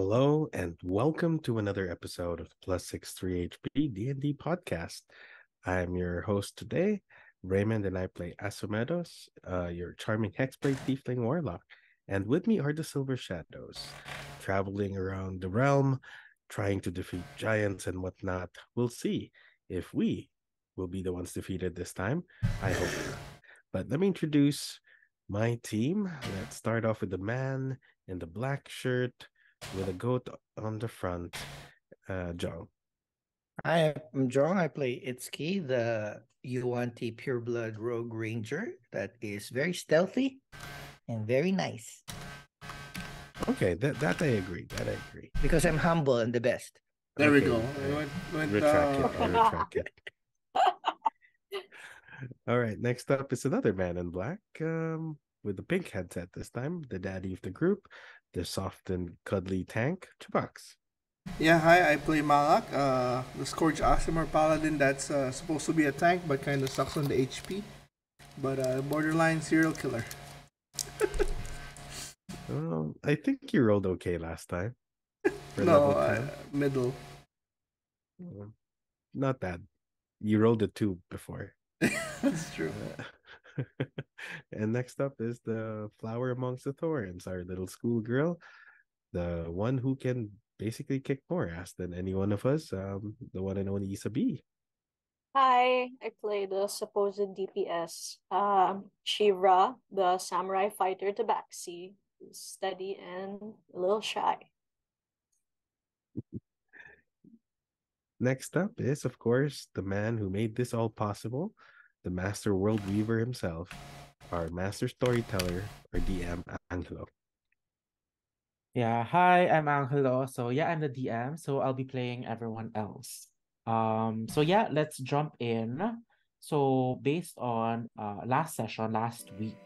Hello and welcome to another episode of the Plus 63 HP D&D podcast. I'm your host today, Raymond, and I play Asumedos, your charming hexblade tiefling warlock. And with me are the Silver Shadows, traveling around the realm, trying to defeat giants and whatnot. We'll see if we will be the ones defeated this time. I hope not. But let me introduce my team. Let's start off with the man in the black shirt with a goat on the front, JONG. Hi, I'm JONG. I play Itszki, the Yuan-Ti Pureblood Rogue Ranger that is very stealthy and very nice. Okay, that I agree. Because I'm humble and the best. There we go. Retract it. All right, next up is another man in black with the pink headset this time, the daddy of the group, the soft and cuddly tank, CHUBAX. Yeah, hi, I play Malak, the Scourge Aasimar Paladin that's supposed to be a tank but kind of sucks on the HP. But borderline serial killer. I think you rolled okay last time. No, middle. Not bad. You rolled a 2 before. That's true. And next up is the flower amongst the thorns, our little schoolgirl, the one who can basically kick more ass than any one of us, the one and only Isabi. Hi, I play the supposed DPS, Shevra, the samurai fighter Tabaxi, who's steady and a little shy. Next up is, of course, the man who made this all possible, the master world weaver himself, our master storyteller, or DM, Angelo. Yeah, hi, I'm Angelo. So yeah, I'm the DM, so I'll be playing everyone else. So yeah, let's jump in. So based on last week,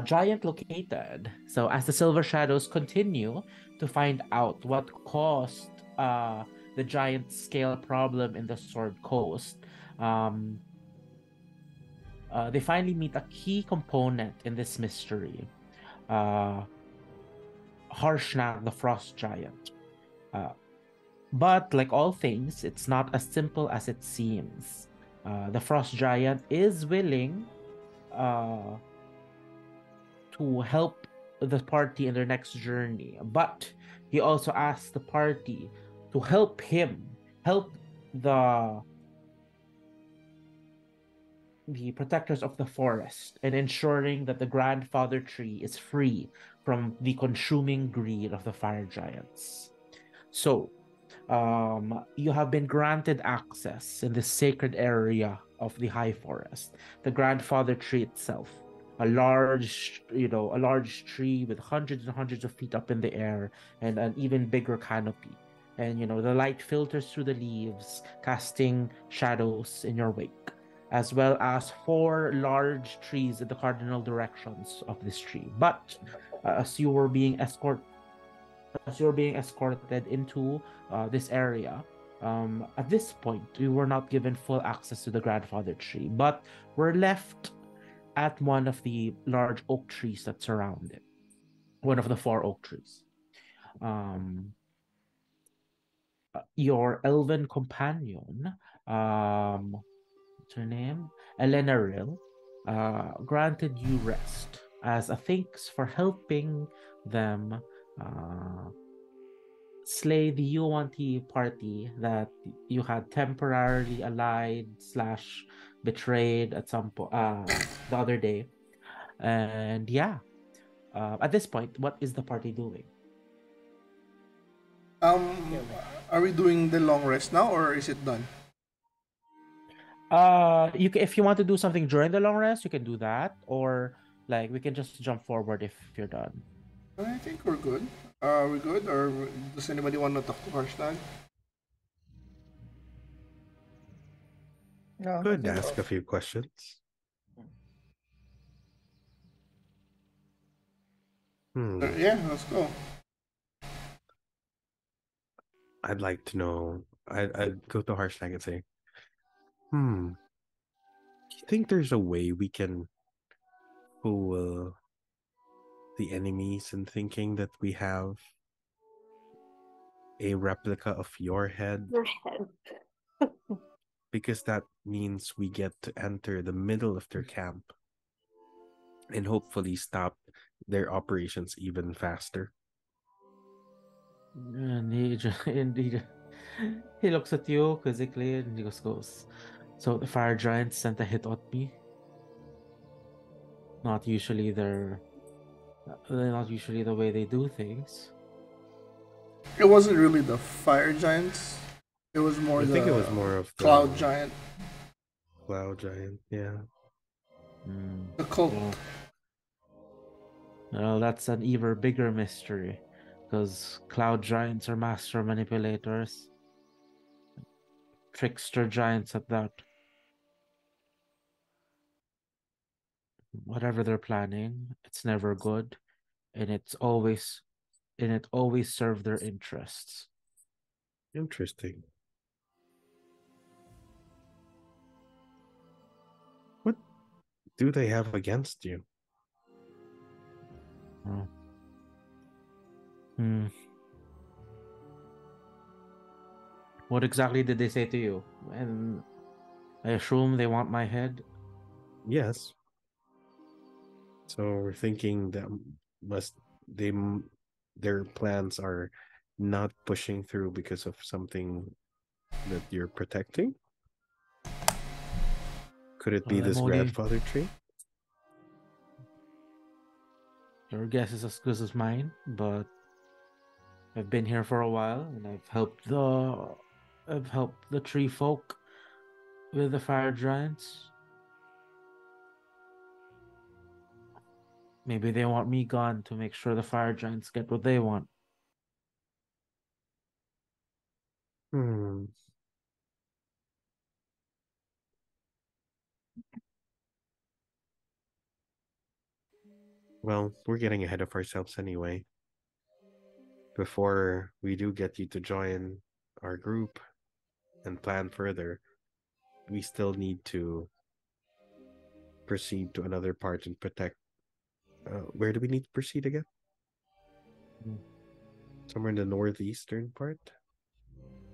giant located. So as the Silver Shadows continue to find out what caused the giant scale problem in the Sword Coast, they finally meet a key component in this mystery. Harshnag, the Frost Giant. But like all things, it's not as simple as it seems. The Frost Giant is willing to help the party in their next journey, but he also asks the party to help the protectors of the forest and ensuring that the grandfather tree is free from the consuming greed of the fire giants. So, you have been granted access in the sacred area of the high forest, the grandfather tree itself, a large tree with hundreds and hundreds of feet up in the air and an even bigger canopy. And the light filters through the leaves, casting shadows in your wake, as well as 4 large trees in the cardinal directions of this tree. But as you were being escorted into this area, at this point, we were not given full access to the grandfather tree, but we're left at one of the large oak trees that surround it, one of the 4 oak trees. Your elven companion, what's her name? Elenaril, granted you rest as a thanks for helping them slay the Yuan-Ti party that you had temporarily allied / betrayed at some point the other day. And yeah, at this point, what is the party doing? Are we doing the long rest now, or is it done? If you want to do something during the long rest, you can do that, or like we can just jump forward if you're done. I think we're good. Are we good, or does anybody want to talk to Harshnag? No, Could ask a few questions. Yeah, let's go. I'd like to know. I'd go to Harshnag and say, do you think there's a way we can fool the enemies and thinking that we have a replica of your head, Your head. because that means we get to enter the middle of their camp and hopefully stop their operations even faster. And indeed, he looks at you quizzically and he just goes, "So the fire giants sent a hit at me. Not usually they're not usually the way they do things." It wasn't really the fire giants. It was more I the think it was more of the cloud giant. Cloud giant, yeah. The cult. Well, that's an even bigger mystery, because cloud giants are master manipulators, trickster giants at that. Whatever they're planning, it's never good, and it always serves their interests. Interesting. What do they have against you? Oh. What exactly did they say to you? And I assume they want my head? Yes. So we're thinking that they their plans are not pushing through because of something that you're protecting? Could it be Well, this grandfather tree? Your guess is as good as mine, but I've been here for a while and I've helped the tree folk with the fire giants. Maybe they want me gone to make sure the fire giants get what they want. Well, we're getting ahead of ourselves anyway. Before we do get you to join our group and plan further, we still need to proceed to another part and protect. Where do we need to proceed again? Somewhere in the northeastern part?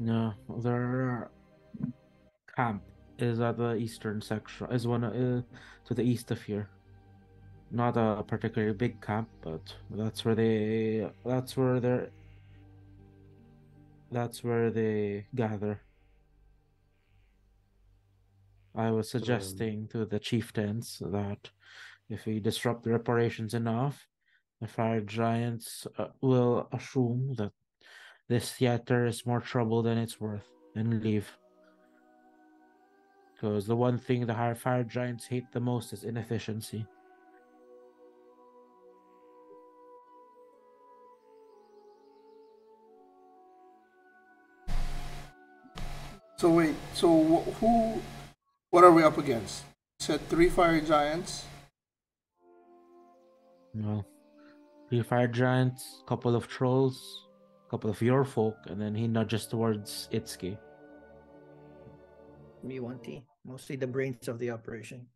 No, their camp is at the eastern section. Is one to the east of here. Not a particularly big camp, but that's where they gather. I was suggesting to the chieftains that if we disrupt their operations enough, the fire giants will assume that this theater is more trouble than it's worth and leave. Because the one thing the fire giants hate the most is inefficiency. So wait, what are we up against? You said 3 fire giants. Well, 3 fire giants, couple of trolls, couple of your folk, and then he nudges towards Itszki. Yuan-Ti, mostly the brains of the operation.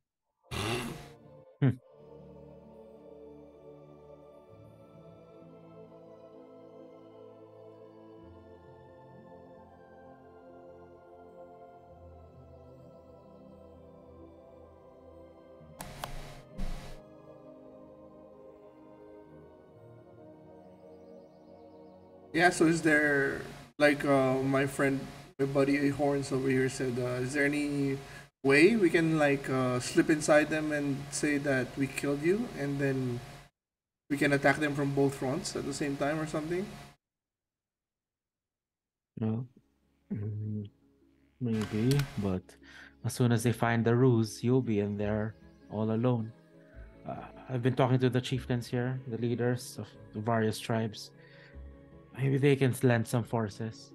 Yeah, so is there, like my buddy Horns over here said, is there any way we can like slip inside them and say that we killed you, and then we can attack them from both fronts at the same time or something? Well, maybe, but as soon as they find the ruse, you'll be in there all alone. I've been talking to the chieftains here, the leaders of the various tribes. Maybe they can lend some forces.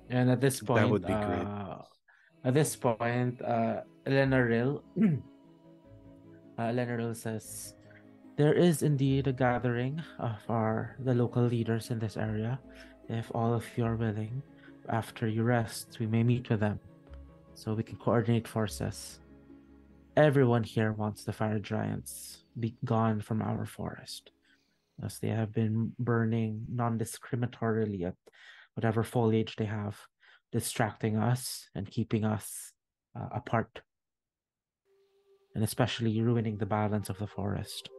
And at this point, that would be great. Lenaril, Lenaril says, "There is indeed a gathering of the local leaders in this area. If all of you are willing, after you rest, we may meet with them, so we can coordinate forces." Everyone here wants the fire giants be gone from our forest, as they have been burning non-discriminatorily at whatever foliage they have, distracting us and keeping us apart, and especially ruining the balance of the forest.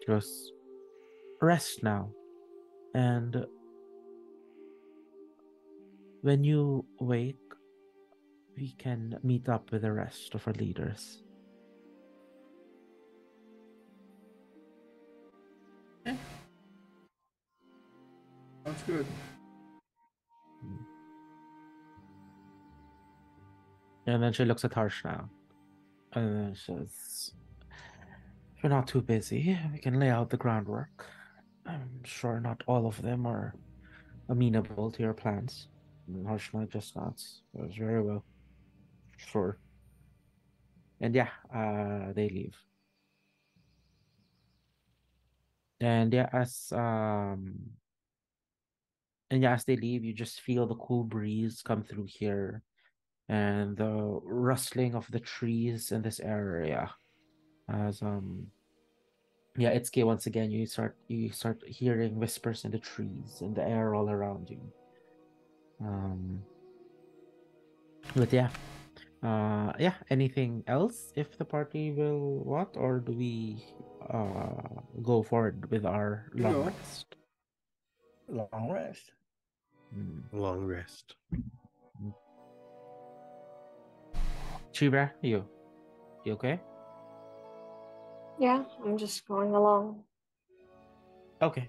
Just rest now, and when you wake, we can meet up with the rest of our leaders. Sounds good. And then she looks at Harsh now, and then says, "If you're not too busy, we can lay out the groundwork. I'm sure not all of them are amenable to your plans." And Harshna just nods. Goes, "Very well. Sure." And yeah, they leave. And yeah, as they leave, you just feel the cool breeze come through here, and the rustling of the trees in this area. As Itsuki, once again, you start hearing whispers in the trees and the air all around you. But anything else if the party will what, or do we go forward with our long rest? Long rest. Long rest. Shevra, you okay? Yeah, I'm just going along. Okay.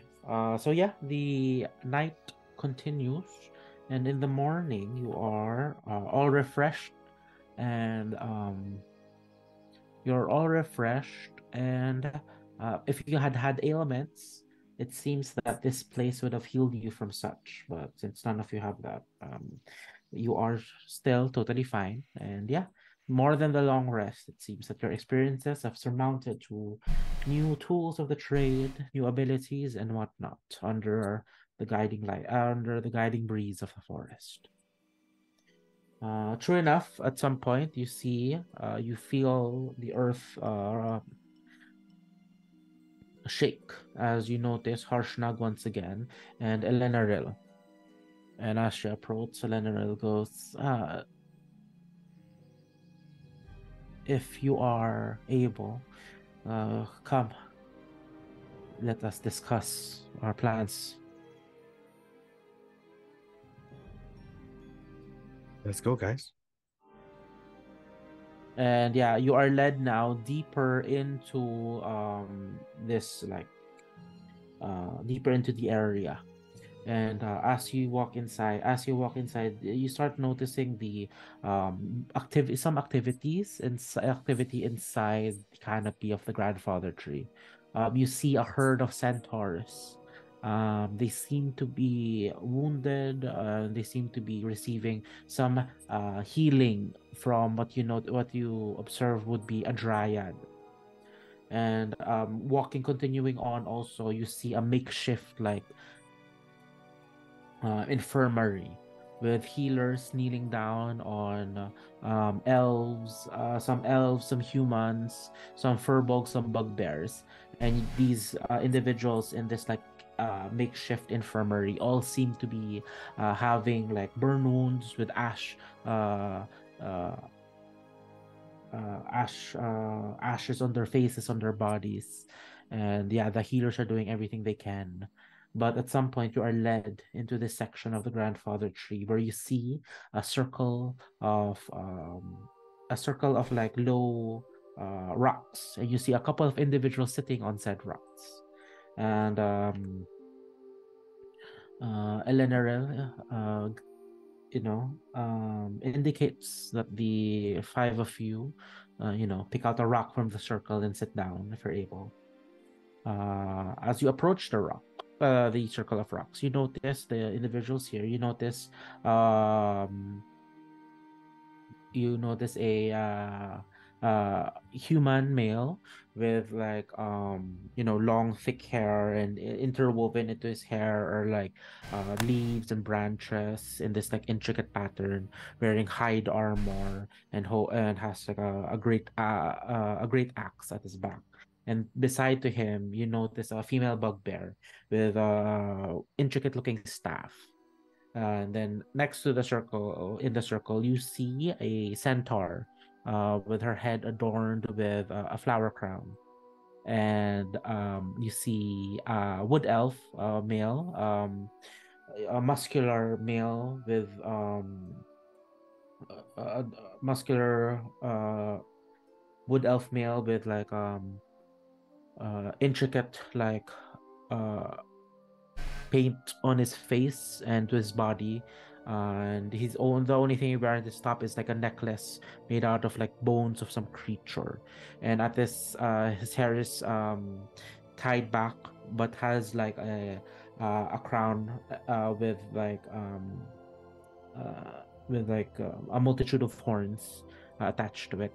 So yeah, the night continues, and in the morning you are all refreshed, and you're all refreshed, and if you had had ailments, it seems that this place would have healed you from such. But since none of you have that, you are still totally fine. And yeah, more than the long rest, it seems that your experiences have surmounted to new tools of the trade, new abilities, and whatnot under the guiding light, under the guiding breeze of the forest. True enough, at some point you feel the earth shake as you notice Harshnag once again and Elenaril. And as she approaches, Elenaril goes, "If you are able, come, let us discuss our plans." Let's go, guys. And yeah, you are led now deeper into deeper into the area. And as you walk inside, you start noticing the some activities and activity inside the canopy of the grandfather tree. You see a herd of centaurs. They seem to be wounded. They seem to be receiving some healing from what you observe would be a dryad. And continuing on, also you see a makeshift infirmary with healers kneeling down on elves, some humans, some furbolgs, some bugbears, and these individuals in this makeshift infirmary all seem to be having burn wounds with uh, uh, ashes on their faces, on their bodies. And yeah, the healers are doing everything they can. But at some point, you are led into this section of the grandfather tree where you see a circle of low rocks, and you see a couple of individuals sitting on said rocks. And Eleanor indicates that the five of you, pick out a rock from the circle and sit down if you're able. As you approach the circle of rocks, you notice the individuals here. You notice human male with like long thick hair, and interwoven into his hair are like leaves and branches in this like intricate pattern, wearing hide armor, and has like a great axe at his back. And beside to him, you notice a female bugbear with a intricate looking staff. And then next to the circle, in the circle, you see a centaur with her head adorned with a flower crown. And you see a wood elf male, a muscular male with a muscular wood elf male with like intricate like uh paint on his face and to his body. And the only thing he wears at his top is like a necklace made out of like bones of some creature. And at this, his hair is tied back, but has like a crown with like a multitude of horns attached to it.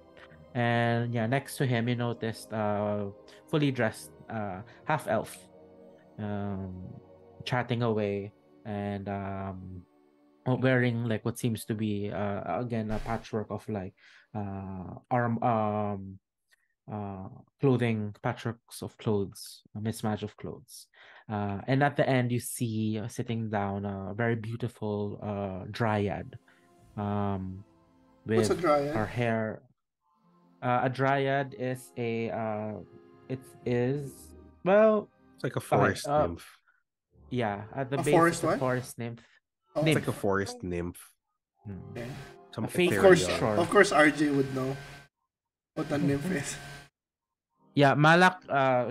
And yeah, next to him, you noticed fully dressed half elf, um, chatting away, and wearing like what seems to be again a patchwork of like arm clothing, patchworks of clothes, a mismatch of clothes. And at the end, you see sitting down a very beautiful dryad, What's a with dryad? her hair. A dryad is it is well, It's like a okay. forest nymph. Yeah, at the A base forest is a what? forest nymph. Oh, It's like a Nymph. forest nymph. okay. Some A fake ethereal. sure. Of course, RJ would know what a nymph is. Yeah, Malak,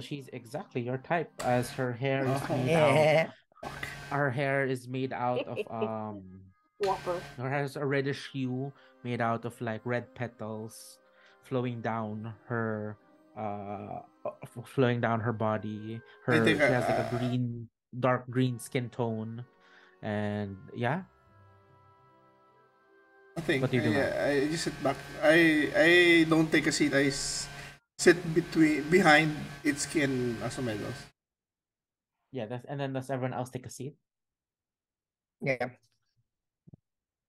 she's exactly your type, as her hair is Oh. made out. Yeah. Her hair is made out of Whopper. her hair is a reddish hue, made out of like red petals, flowing down her body. I think She has like a dark green skin tone, and yeah. I think What do you do, man? I just sit back. I don't take a seat. Sit behind Itszki and Asumedos. Yeah, and then does everyone else take a seat? Yeah.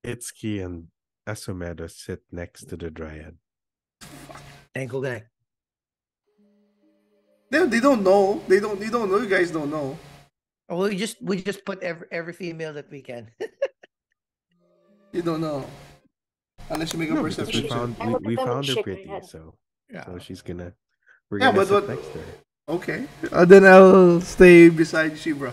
Itszki and Asumedos sit next to the dryad. Ankle guy. They don't know. They don't. You don't know. You guys don't know. Oh, we just put every female that we can. You don't know. Unless you make a No, because perception check. we found her Shake my pretty, head. so Yeah. we're Yeah, gonna but sit what? next to her. Okay. Then I'll stay beside Shevra.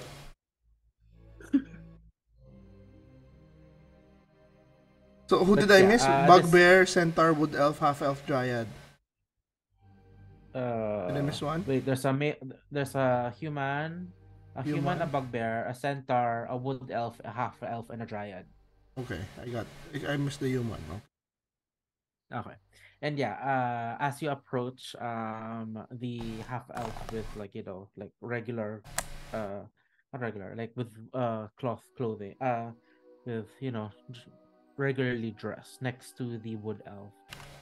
So who But did I yeah, miss? Bugbear, Centaur, Wood Elf, Half Elf, Dryad. Did I miss one? Wait, there's a human, a bugbear, a centaur, a wood elf, a half elf, and a dryad. Okay, I missed the human. No? Okay. And yeah, as you approach the half elf with like like regular not regular, like with clothing, with regularly dressed next to the wood elf,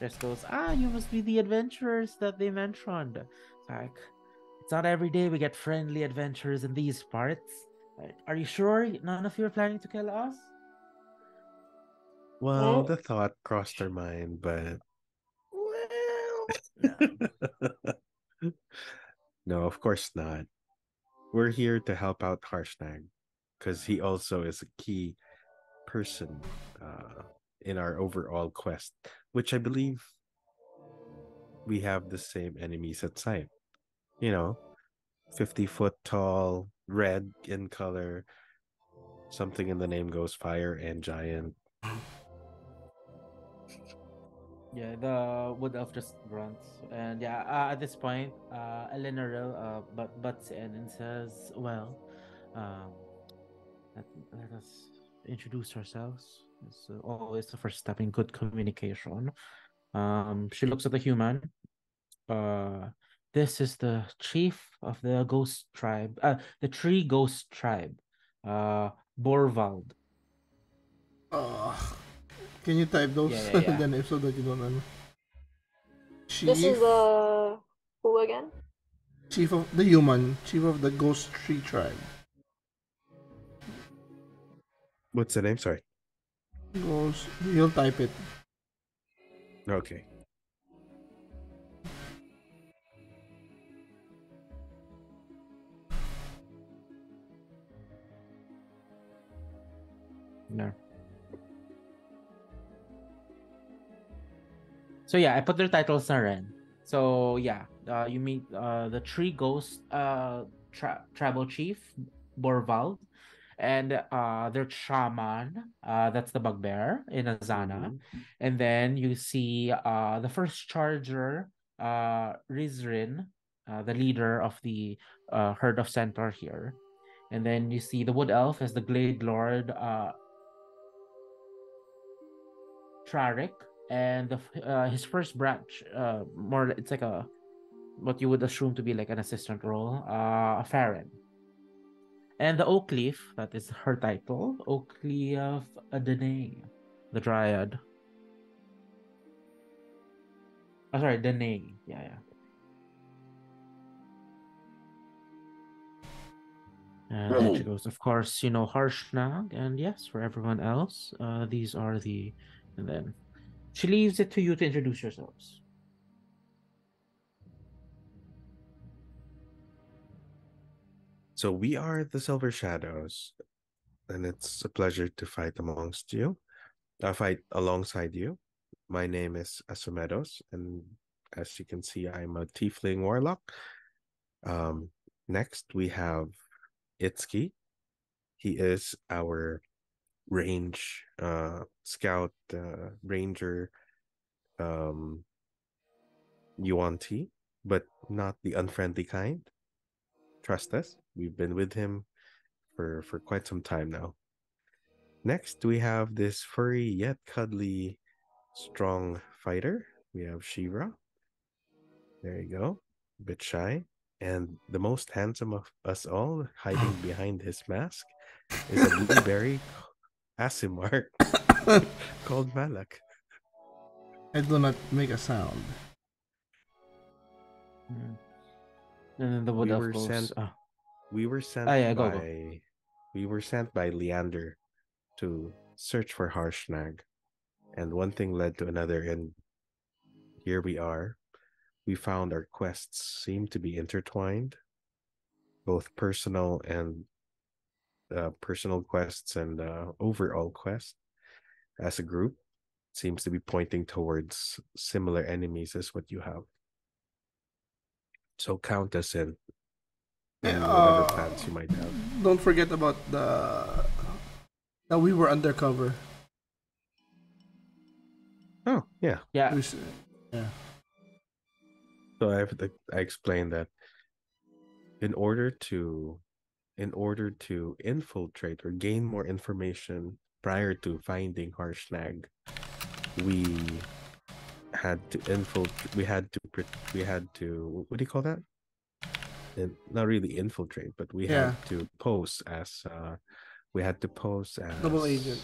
just goes, you must be the adventurers that they mentioned. It's like, it's not every day we get friendly adventurers in these parts. Are you sure none of you are planning to kill us? Well, the thought crossed our mind, but Well, no. no, of course not. We're here to help out Harshnag because he also is a key person in our overall quest, which I believe we have the same enemies at sight. 50-foot tall, red in color, something in the name goes fire and giant. Yeah, the wood elf just grunts, and yeah, at this point, Eleanor butts in and says, "Well, um, let us introduce ourselves. It's always the first step in good communication." She looks at the human. This is the chief of the ghost tribe, the tree ghost tribe, Borvald. Can you type those Yeah. then so that you don't know? This is Chief, the who again? chief of the human, chief of the Ghost Tree tribe. What's the name? Sorry. Ghost. You'll type it. Okay. No. So yeah, I put their titles na rin. So yeah, you meet the tree ghost tribal chief, Borvald, and their shaman, that's the bugbear in Azana. And then you see the first charger, Rizrin, the leader of the herd of centaur here. And then you see the wood elf as the glade lord, Trarik, and his first branch, more it's like a what you would assume to be like an assistant role, a Farron. And the Oak Leaf, that is her title, Oak Leaf Danae, the Dryad. Oh, sorry, Danae. Yeah. And then she goes, of course, Harshnag, and yes, for everyone else, these are the, and then she leaves it to you to introduce yourselves. So we are the Silver Shadows, and it's a pleasure to fight amongst you. Fight alongside you. My name is Asumedos, and as you can see, I'm a Tiefling Warlock. Next, we have Itszki. He is our range scout ranger Yuan-Ti, but not the unfriendly kind. Trust us, we've been with him for quite some time now. Next, we have this furry yet cuddly strong fighter. We have Shevra. There you go. A bit shy. And the most handsome of us all, hiding behind his mask, is a blueberry Aasimar called Malak. I do not make a sound. And then the wood elf goes, we were sent go. We were sent by Leander to search for Harshnag, and one thing led to another, and here we are. We found our quests seem to be intertwined, both personal quests and overall quest as a group seems to be pointing towards similar enemies as what you have. So count us in whatever plans you might have. Don't forget about that we were undercover. Oh, yeah. Yeah. Yeah. So I explained that in order to infiltrate or gain more information prior to finding Harshnag, we had to what do you call that? Not really infiltrate, but we had to pose as double agent.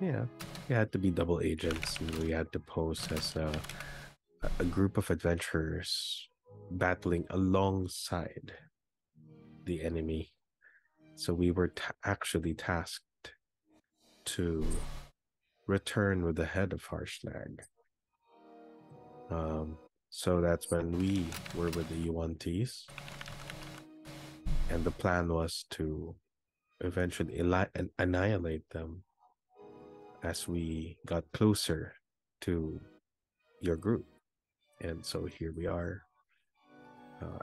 Yeah, we had to be double agents, and we had to pose as a group of adventurers battling alongside the enemy. So we were actually tasked to return with the head of Harshnag. So that's when we were with the Yuan-Tis, and the plan was to eventually annihilate them as we got closer to your group. And so here we are,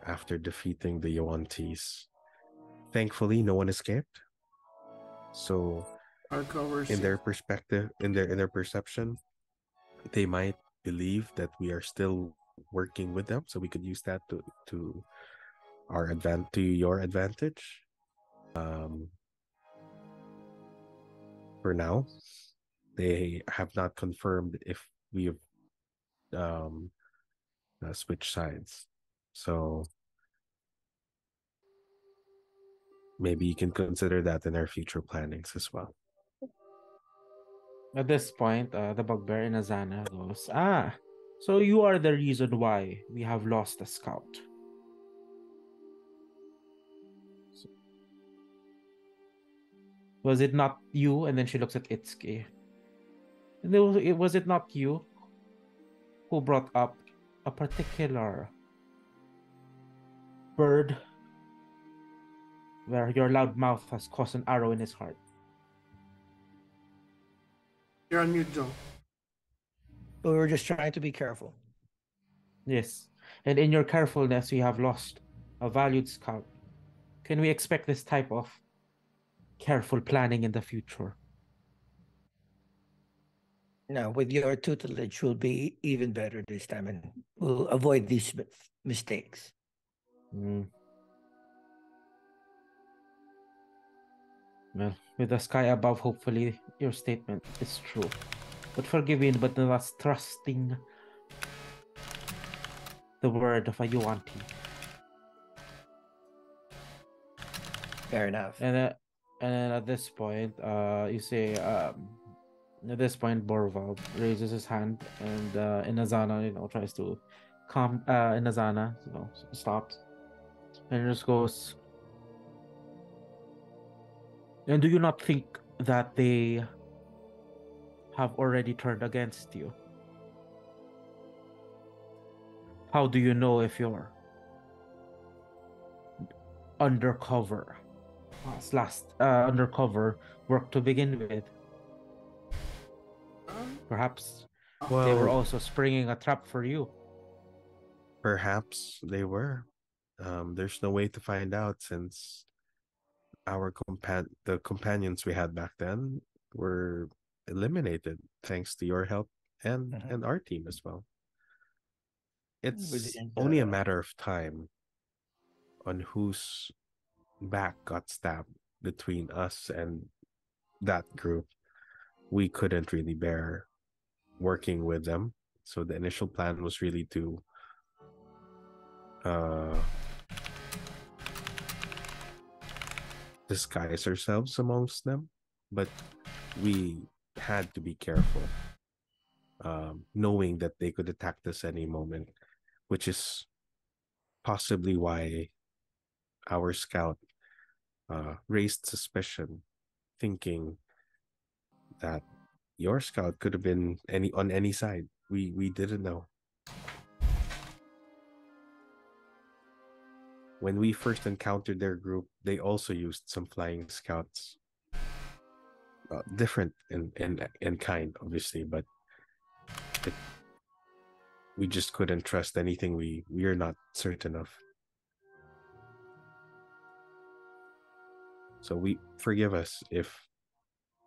after defeating the Yuan-Tis. Thankfully, no one escaped. So in their perspective, in their perception, they might believe that we are still working with them, so we could use that to your advantage. For now, they have not confirmed if we have switched sides. So maybe you can consider that in our future plannings as well. At this point, the bugbear in Azana goes, So you are the reason why we have lost a scout. Was it not you? And then she looks at Itszki. And was it not you who brought up a particular bird where your loud mouth has caused an arrow in his heart? You're on mute, Joe. But we were just trying to be careful. Yes. And in your carefulness, you have lost a valued scout. Can we expect this type of careful planning in the future? Now, with your tutelage, we'll be even better this time, and we'll avoid these mistakes. Well, with the sky above, hopefully your statement is true. But forgive me, but not trusting the word of a Yuan-Ti. Fair enough. And then at this point, you say, at this point, Borval raises his hand, and Inazana, tries to calm. Inazana, stops, and just goes. And do you not think that they have already turned against you? How do you know if you're undercover? Undercover work to begin with. Perhaps they were also springing a trap for you. Perhaps they were. There's no way to find out since the companions we had back then were eliminated thanks to your help and our team as well. It's only a matter of time on whose back got stabbed between us and that group. We couldn't really bear working with them, so the initial plan was really to disguise ourselves amongst them, but we had to be careful, knowing that they could attack us any moment, which is possibly why our scout raised suspicion, thinking that your scout could have been on any side. We didn't know. When we first encountered their group, they also used some flying scouts. Different in kind, obviously, but we just couldn't trust anything we are not certain of. So we forgive us if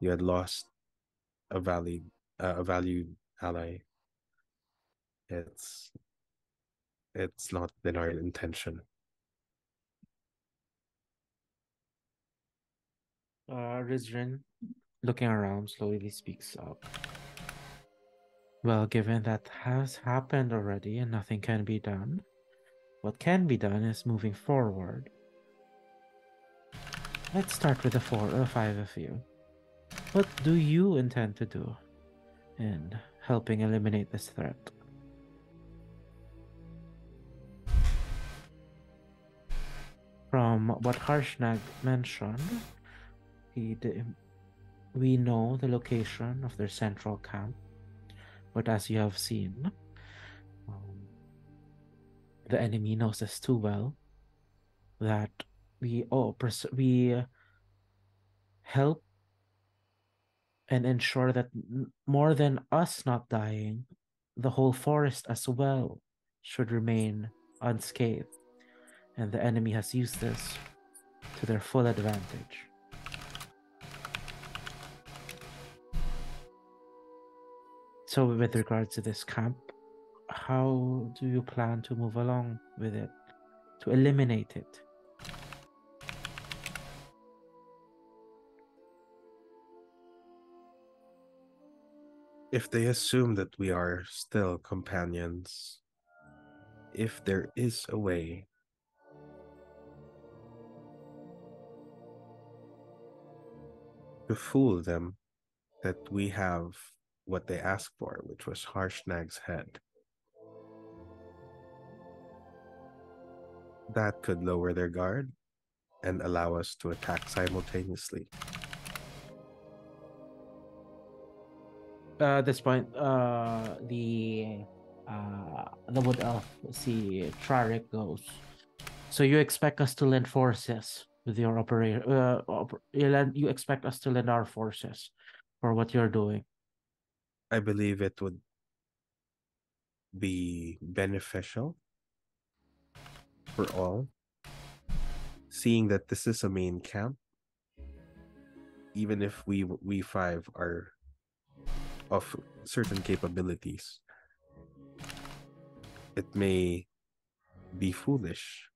you had lost a valued ally. It's not been our intention. Rizrin, looking around, slowly speaks up. Well, given that has happened already and nothing can be done, what can be done is moving forward. Let's start with the 4 or 5 of you. What do you intend to do in helping eliminate this threat? From what Harshnag mentioned, we know the location of their central camp, but as you have seen, the enemy knows us too well that we help and ensure that more than us not dying, the whole forest as well should remain unscathed, and the enemy has used this to their full advantage. So with regards to this camp, how do you plan to move along with it, to eliminate it? If they assume that we are still companions, if there is a way to fool them that we have what they asked for, which was Harshnag's head, That could lower their guard and allow us to attack simultaneously. At this point, the wood elf, see Trarik goes. So you expect us to lend forces with your operation? You expect us to lend our forces for what you're doing? I believe it would be beneficial for all, seeing that this is a main camp. Even if we five are of certain capabilities, it may be foolish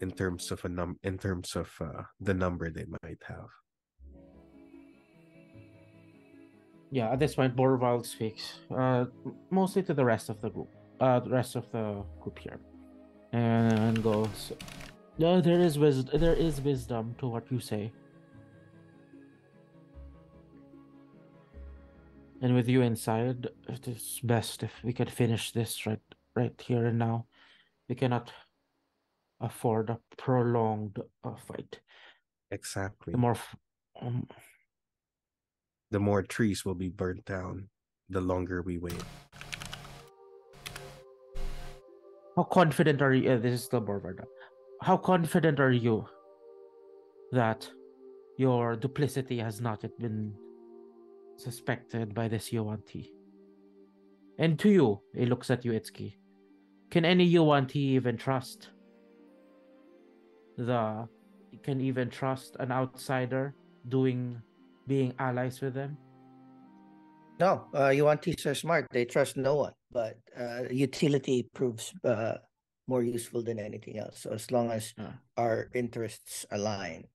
in terms of the number they might have. Yeah, at this point, Borvald speaks, mostly to the rest of the group, here, and goes, "Yeah, there is wisdom to what you say, and with you inside, it is best if we could finish this right here and now. We cannot afford a prolonged fight. Exactly. Um, The more trees will be burnt down, the longer we wait. How confident are you? This is still Borvard. How confident are you that your duplicity has not yet been suspected by this Yuan-Ti? And to you, it looks at you, Itszki. Can any Yuan-Ti even trust can even trust an outsider being allies with them? No, Yuan-Tis are smart. They trust no one, but utility proves more useful than anything else. So as long as our interests align,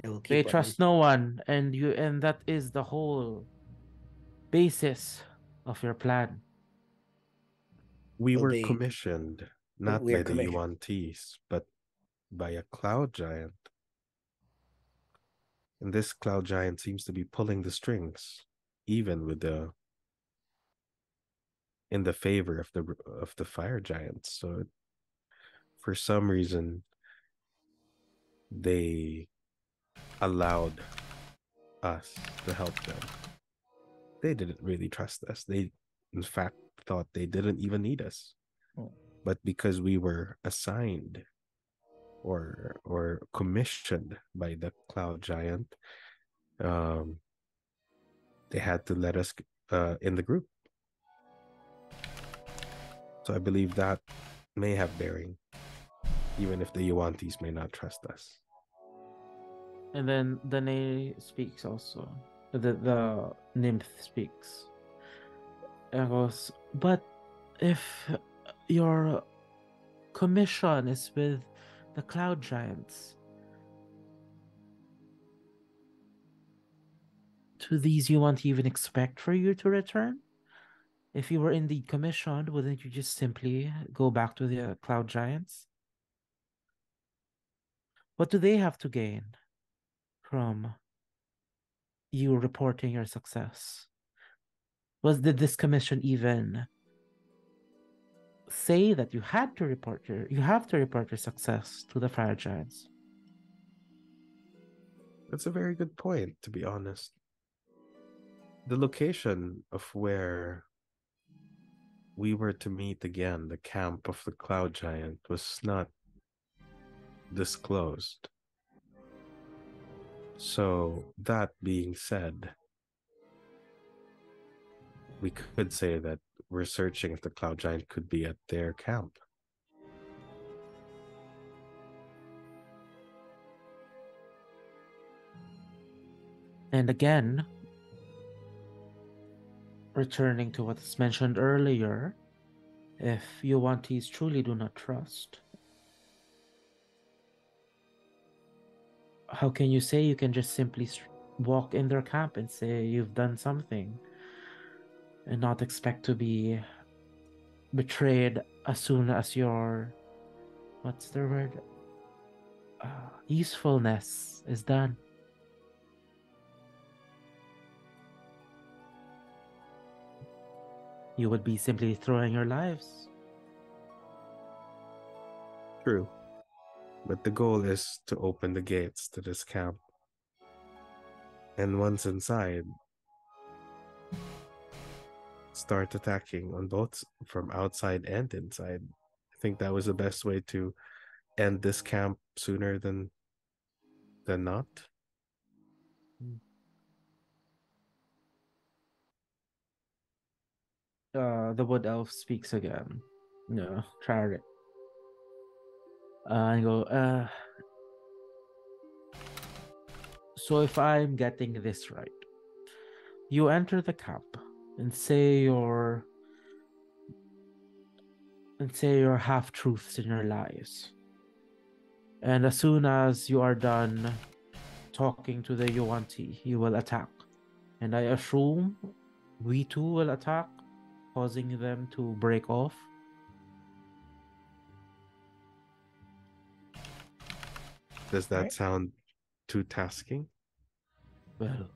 they will They keep on trust no one, and that is the whole basis of your plan. We Well, were commissioned not we are by the commissioned. Yuan-Tis, but by a cloud giant. And this cloud giant seems to be pulling the strings, even in the favor of the fire giants. So for some reason, they allowed us to help them. They didn't really trust us. They, in fact, thought they didn't even need us. But because we were assigned or commissioned by the cloud giant, they had to let us in the group. So I believe that may have bearing, even if the Yuan-Tis may not trust us. And then Danae speaks also. The nymph speaks. And goes, but if your commission is with the cloud giants, do these you want to even expect for you to return? If you were indeed commissioned, wouldn't you just simply go back to the cloud giants? What do they have to gain from you reporting your success? Did this commission even say that you have to report your success to the fire giants? That's a very good point, to be honest. The location of where we were to meet again, the camp of the cloud giant, was not disclosed. So that being said, we could say that we're searching if the cloud giant could be at their camp. And again, returning to what was mentioned earlier, if Yuan-Tis truly do not trust, how can you say you can just simply walk in their camp and say you've done something and not expect to be betrayed as soon as your, what's the word? Usefulness is done? You would be simply throwing your lives. True. But the goal is to open the gates to this camp. And once inside, start attacking on both from outside and inside. I think that was the best way to end this camp sooner than not. The wood elf speaks again. No, try it. I go, so if I'm getting this right, you enter the camp and say your half-truths and your lies. And as soon as you are done talking to the Yuan-Ti, you will attack. And I assume we too will attack, causing them to break off. Does that sound too tasking? Well,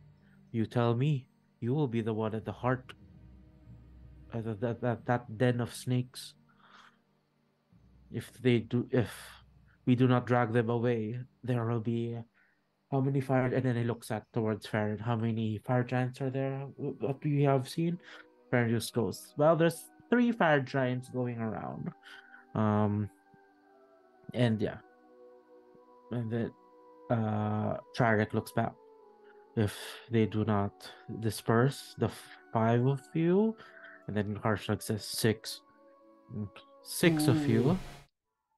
you tell me. You will be the one at the heart of that den of snakes. If we do not drag them away, there will be how many fire? And then he looks towards Farron. How many fire giants are there? What do you have seen? Farron just goes, well, there's 3 fire giants going around. And yeah. And then Chariot looks back. If they do not disperse, the 5 of you, and then Karshak says 6. 6 of you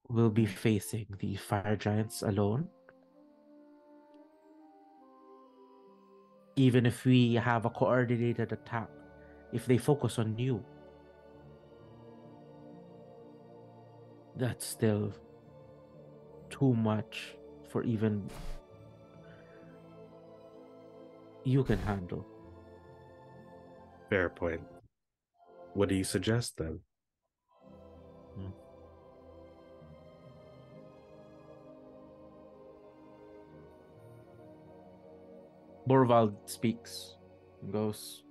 will be facing the fire giants alone. Even if we have a coordinated attack, if they focus on you, that's still too much for even you can handle. Fair point. What do you suggest then? Borvald speaks and goes,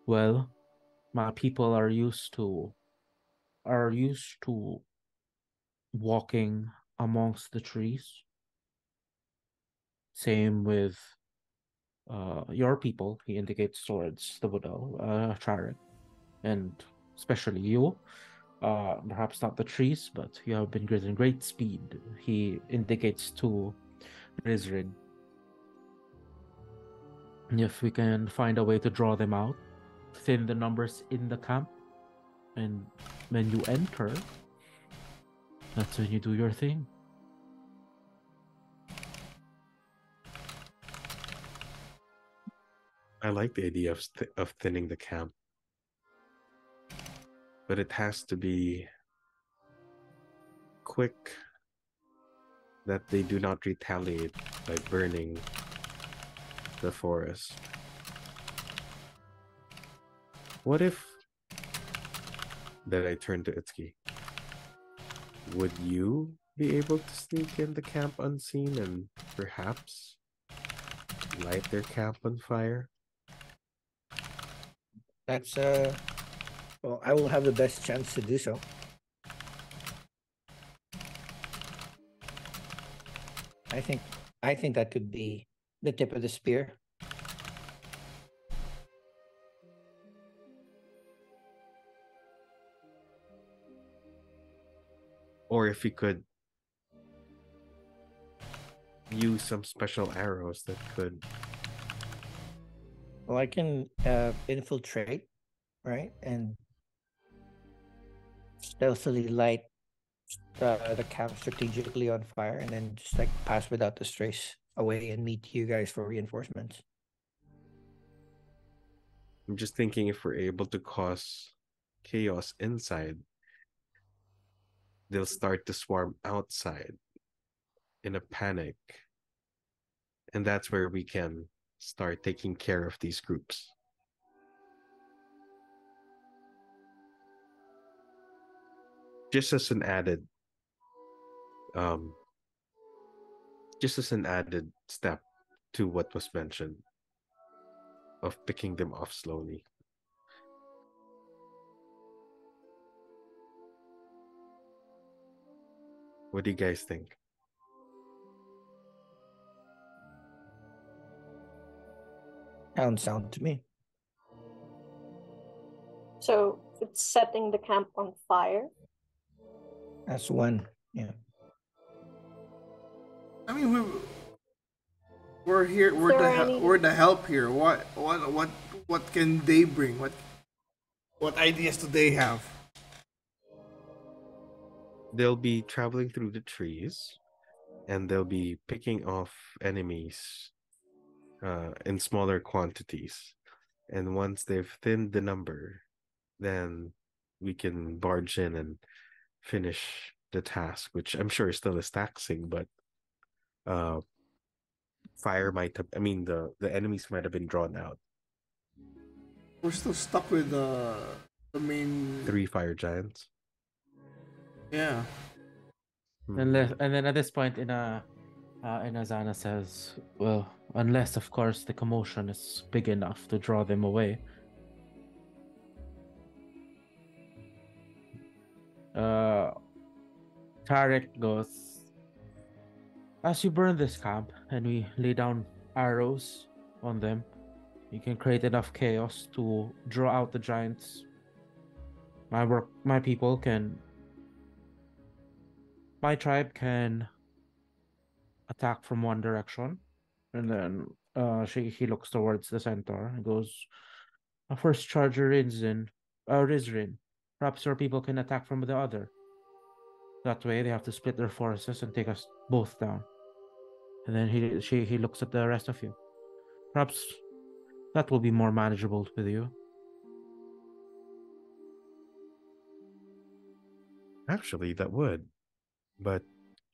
well, my people are used to walking amongst the trees. Same with your people. He indicates towards the widow, Chariot, and especially you. Perhaps not the trees, but you have been given great speed. He indicates to Rizrid. If we can find a way to draw them out, thin the numbers in the camp, and when you enter, that's when you do your thing. I like the idea of thinning the camp, but it has to be quick, that they do not retaliate by burning the forest. What if, then I turn to Itszki, would you be able to sneak in the camp unseen and perhaps light their camp on fire? That's well, I will have the best chance to do so. I think that could be the tip of the spear. Or if we could use some special arrows that could... Well, I can infiltrate, right? And stealthily light the camp strategically on fire, and then just like pass without a trace away and meet you guys for reinforcements. I'm just thinking, if we're able to cause chaos inside, they'll start to swarm outside in a panic. And that's where we can start taking care of these groups. Just as an added step to what was mentioned of picking them off slowly. What do you guys think? Sound to me. So it's setting the camp on fire. That's one. Yeah. I mean, we're here. We're the help here. What can they bring? What ideas do they have? They'll be traveling through the trees, and they'll be picking off enemies in smaller quantities. And once they've thinned the number, then we can barge in and finish the task, which I'm sure still is taxing, but fire might have, I mean, the enemies might have been drawn out. We're still stuck with the main 3 fire giants. Yeah. And then at this point, Inazana says, "Well, unless of course the commotion is big enough to draw them away." Tarek goes, "As you burn this camp and we lay down arrows on them, you can create enough chaos to draw out the giants. My tribe can attack from one direction," and then he looks towards the centaur and goes, "A first charger Rizrin. Perhaps your people can attack from the other. That way they have to split their forces and take us both down." And then he looks at the rest of you. "Perhaps that will be more manageable with you." Actually, that would. But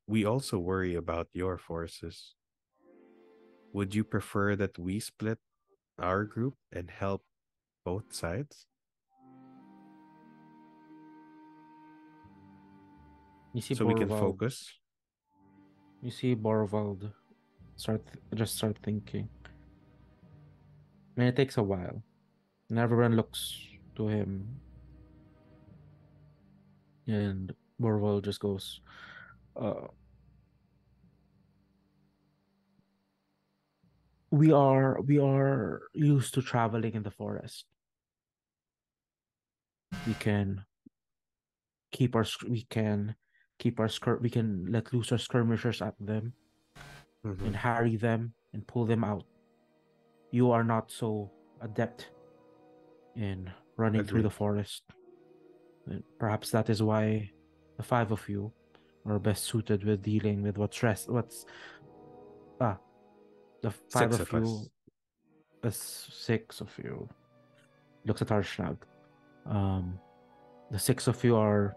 we also worry about your forces. Would you prefer that we split our group and help both sides? You see So we can Borvald. focus? You see Borvald start thinking. I mean, it takes a while. And everyone looks to him. And Borvald just goes, we are used to traveling in the forest. We can let loose our skirmishers at them and harry them and pull them out. You are not so adept in running through the forest. And perhaps that is why the 5 of you are best suited with dealing with the 5 of you, the 6 of you. Looks at Arshnag. The 6 of you are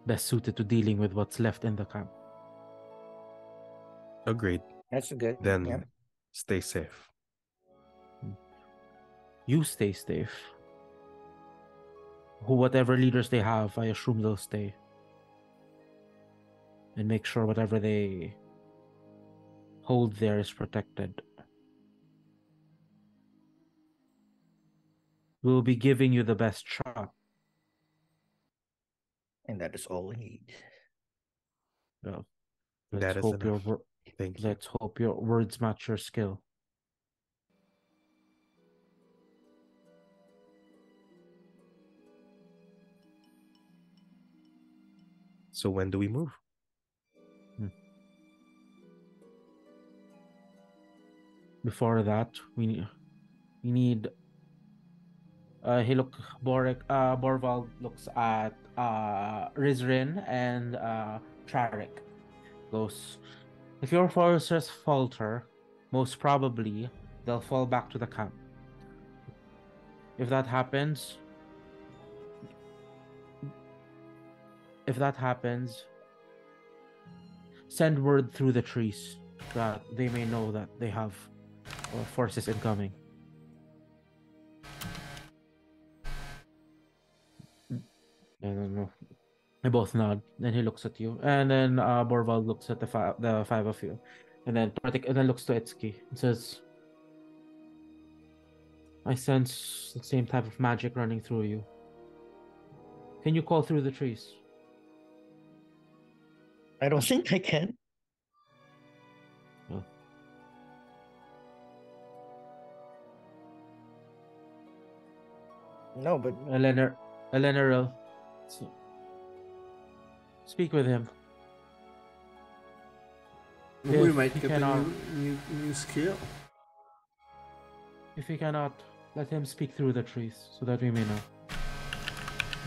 best suited to dealing with what's left in the camp. Agreed. That's good. Then stay safe. You stay safe. Whatever leaders they have, I assume they'll stay. And make sure whatever they hold there is protected. We'll be giving you the best shot. And that is all we need. Well, That is enough. Thank you. Let's hope your words match your skill. So when do we move? Before that, we need. Borvald looks at Rizrin and Trarik. Goes, if your forces falter, most probably they'll fall back to the camp. If that happens, send word through the trees that they may know that they have forces incoming. I don't know. They both nod. Then he looks at you, and then Borvald looks at the 5 of you, and then looks to Itszki and says, "I sense the same type of magic running through you. Can you call through the trees?" I don't think I can. No, but Eleanor, so, speak with him. We If might he get cannot- a new skill. If he cannot, let him speak through the trees so that we may know.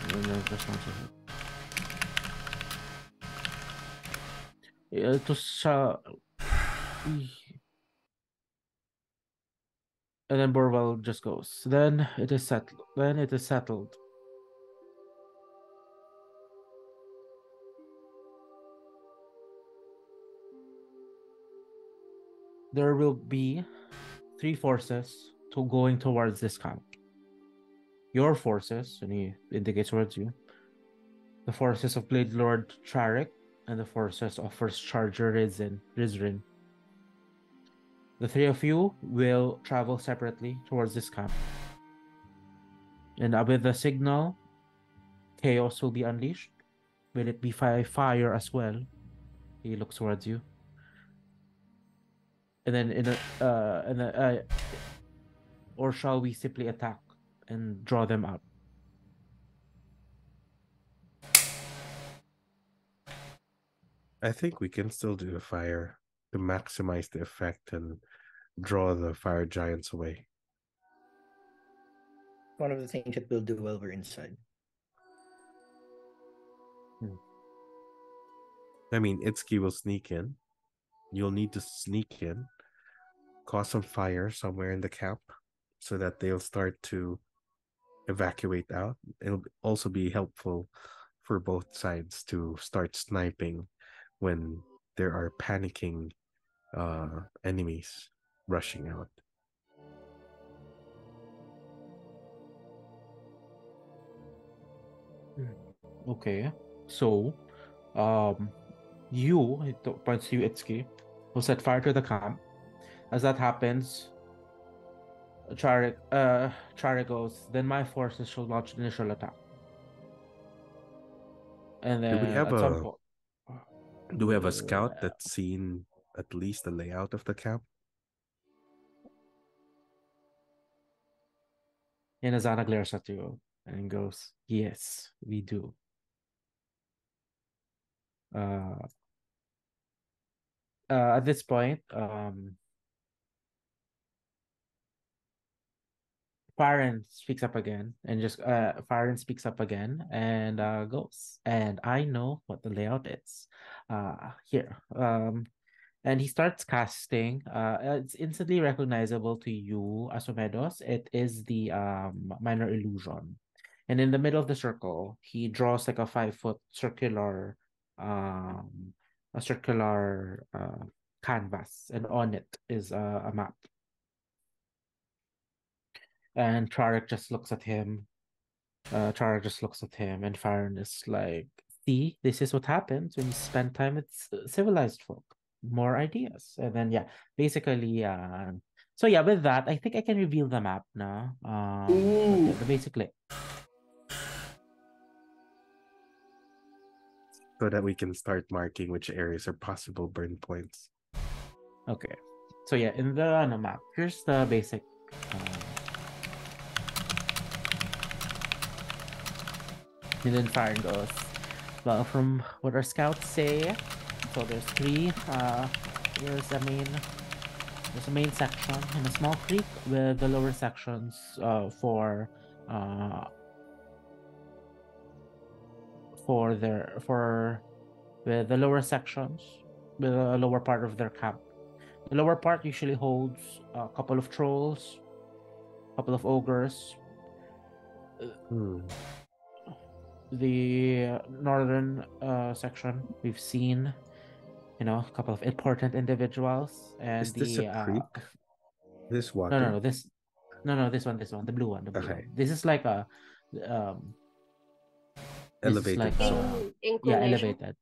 And then the response of it. And then Borval just goes. Then it is settled. There will be 3 forces going towards this camp. Your forces, and he indicates towards you, the forces of Blade Lord Charik, and the forces of First Charger Rizrin. The 3 of you will travel separately towards this camp. And with the signal, chaos will be unleashed. Will it be fire as well? He looks towards you. And then or shall we simply attack and draw them out? I think we can still do a fire to maximize the effect and draw the fire giants away. one of the things that we'll do while we're inside. I mean, Itszki will sneak in. You'll need to sneak in, cause some fire somewhere in the camp so that they'll start to evacuate out. It'll also be helpful for both sides to start sniping when there are panicking enemies rushing out. Okay, so you, it points to you, Itszki, will set fire to the camp. As that happens, Charik goes, then my forces shall launch initial attack. And then Do we have at some point, do we have a scout that's seen at least the layout of the camp? Inazana glares at you and goes, yes, we do. At this point, Farron speaks up again and goes, and I know what the layout is. Here. And he starts casting. It's instantly recognizable to you, Asumedos. It is the minor illusion. And in the middle of the circle, he draws like a 5-foot circular canvas, and on it is a map. And Charik just looks at him. And Farron is like, see, this is what happens when you spend time with civilized folk. More ideas. And then, yeah, basically, so yeah, with that, I think I can reveal the map now. Yeah, basically. So that we can start marking which areas are possible burn points. Okay. So yeah, in the map, here's the basic and then Farron goes, well, from what our scouts say, so there's 3, there's a main section and a small creek with the lower sections for the lower sections with the lower part of their camp. The lower part usually holds a couple of trolls, a couple of ogres. The northern section, we've seen, a couple of important individuals. And is this a creek? This water? No, this one, the blue one, Okay. This is like a elevated zone. Yeah, elevated.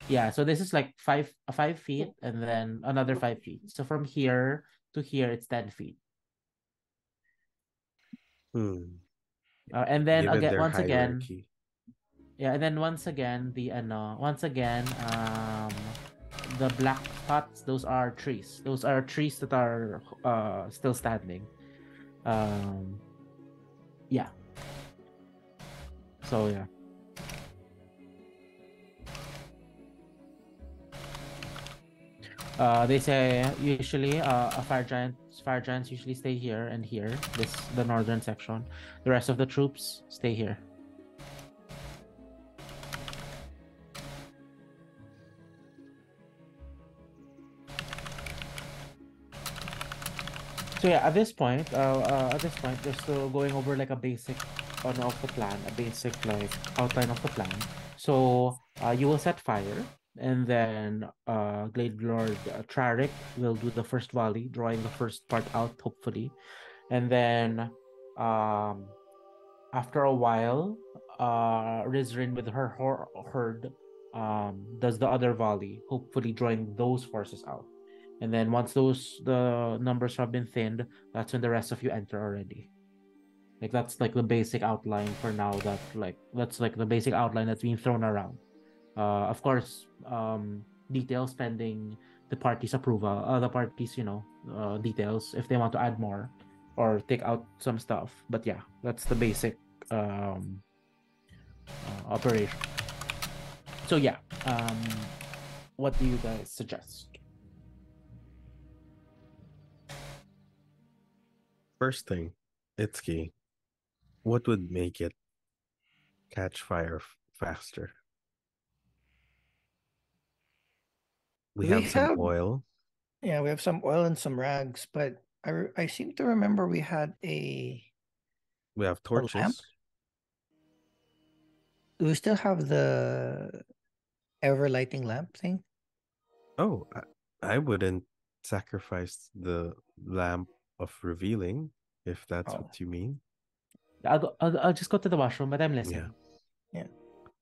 Yeah, so this is like 5 feet, and then another 5 feet. So from here to here, it's 10 feet. And then once again, the the black spots, those are trees. Those are trees that are still standing. Yeah. So yeah. They say usually fire giants usually stay here and here. The northern section. The rest of the troops stay here. So yeah, at this point, they're still going over like a basic of the plan, a basic like outline of the plan. So you will set fire, and then Glade Lord Trarik will do the first volley, drawing the first part out, hopefully, and then after a while, Rizrin with her herd does the other volley, hopefully drawing those forces out. And then once the numbers have been thinned, that's when the rest of you enter already. Like that's like the basic outline for now. That's like the basic outline that's being thrown around. Of course, details pending the party's approval. The party's details if they want to add more or take out some stuff. But yeah, that's the basic operation. So yeah, what do you guys suggest? First thing, Itszki, what would make it catch fire faster? We have some oil. Yeah, we have some oil and some rags, but I seem to remember we had We have torches. lamp. Do we still have the ever lighting lamp thing? Oh, I wouldn't sacrifice the lamp of revealing, if that's what you mean. I'll just go to the washroom, but I'm listening. Yeah.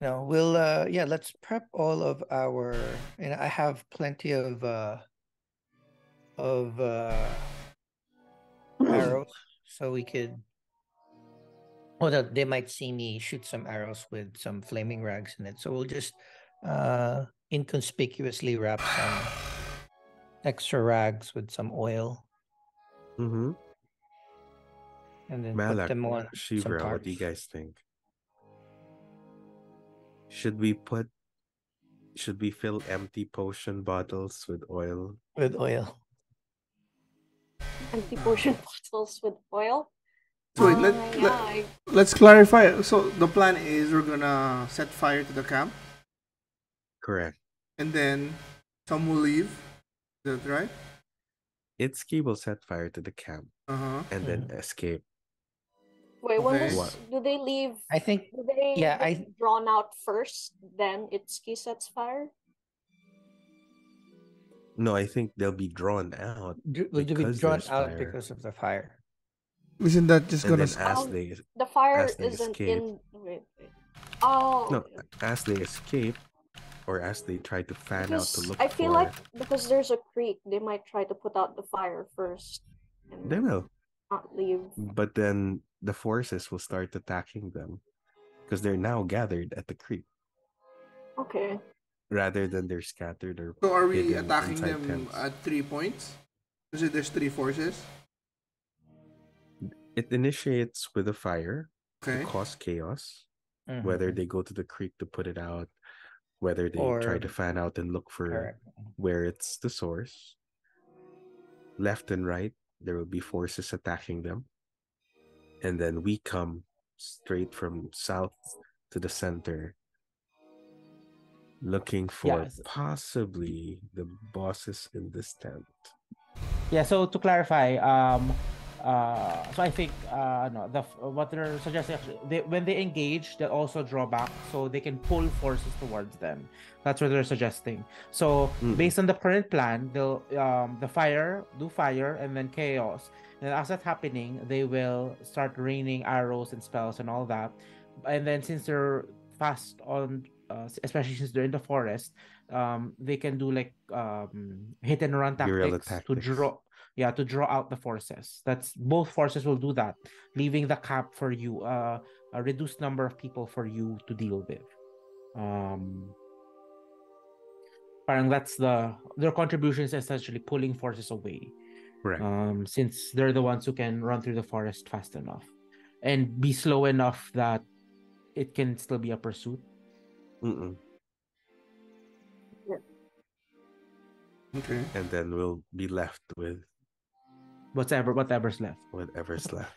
No, we'll let's prep all of our, and I have plenty of arrows, so we could. Well, they might see me shoot some arrows with some flaming rags in it, so we'll just inconspicuously wrap some extra rags with some oil. Mm-hmm. And then Malak, put them on Shevra, some what do you tarps. guys think? Should we fill empty potion bottles with oil? With oil. Empty potion bottles with oil? So wait, let's clarify. So the plan is we're gonna set fire to the camp, Correct. and then some will leave. Is that right? Itszki will set fire to the camp and then escape. Wait, Okay. do they leave? I think. Do they Yeah, get drawn out first, then Itszki sets fire? No, I think they'll be drawn out. Will be drawn there's out fire. because of the fire. Isn't that just And gonna? then The fire as they isn't escape. in. Wait. Oh. No, as they escape, or as they try to fan out to look I feel for. like because there's a creek, they might try to put out the fire first. And They will. not leave. But then the forces will start attacking them because they're now gathered at the creek Okay. rather than they're scattered or. So are we hidden attacking inside them tents. at 3 points? Because there's 3 forces. It initiates with a fire Okay. to cause chaos. Whether they go to the creek to put it out, whether they try to fan out and look for where it's the source. Left and right, there will be forces attacking them. And then we come straight from south to the center, looking for possibly the bosses in this tent. Yeah, so to clarify, so I think what they're suggesting when they engage, they'll also draw back so they can pull forces towards them. That's what they're suggesting. So based on the current plan, they'll do fire and then chaos. And as that's happening, they will start raining arrows and spells and all that. And then since they're fast on, especially since they're in the forest, they can do like hit and run tactics to draw out the forces. That's both forces will do that, leaving the cap for you, a reduced number of people for you to deal with. All Parang that's their contribution is essentially pulling forces away. Right. Since they're the ones who can run through the forest fast enough and be slow enough that it can still be a pursuit. Okay. And then we'll be left with Whatever's left. whatever's left.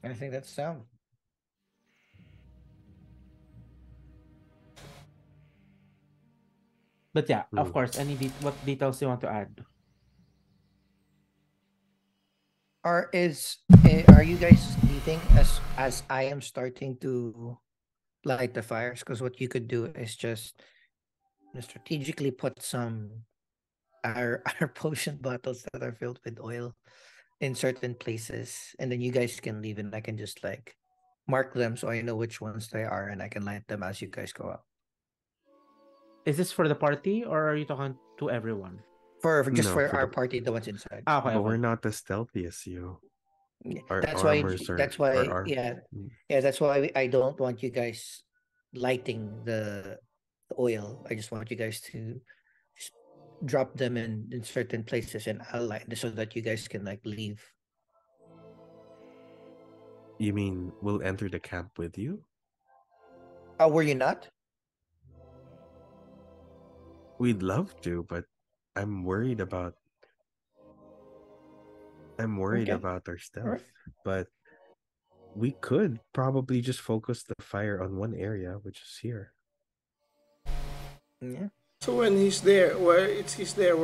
I think that's sound. But yeah, of Hmm. course, what details you want to add? Are you guys sleeping as I am starting to light the fires? Because what you could do is just strategically put some our potion bottles that are filled with oil in certain places, and then you guys can leave, and I can just like mark them so I know which ones they are, and I can light them as you guys go out. Is this for the party or are you talking to everyone? For just No, for for our the party, the ones inside. Okay, but we're okay. not as stealthy as you. Our That's armors are yeah, Mm. that's why I don't want you guys lighting the oil. I just want you guys to just drop them in certain places, and I'll light so that you guys can like leave. You mean we'll enter the camp with you? Oh, were you not? We'd love to, but I'm worried about Okay. our stealth. Alright. But we could probably just focus the fire on one area, which is here. Yeah. So when he's there, where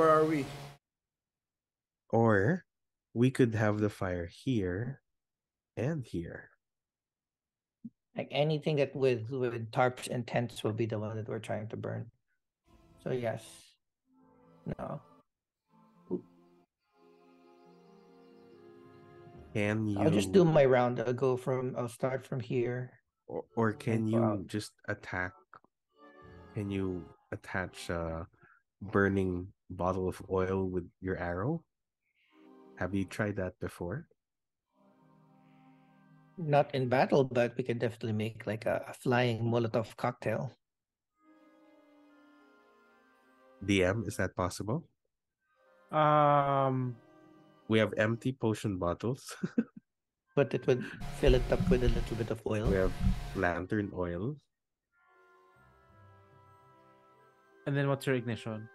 are we? Or we could have the fire here and here. Like anything that with tarps and tents will be the one that we're trying to burn. So yes. No. Can you I'll just do my round. I'll start from here. or can and go you out. just attack? Can you attach a burning bottle of oil with your arrow? Have you tried that before? Not in battle, but we can definitely make like a flying Molotov cocktail. DM, is that possible? We have empty potion bottles. But it would fill it up with a little bit of oil. We have lantern oil. And then what's your ignition?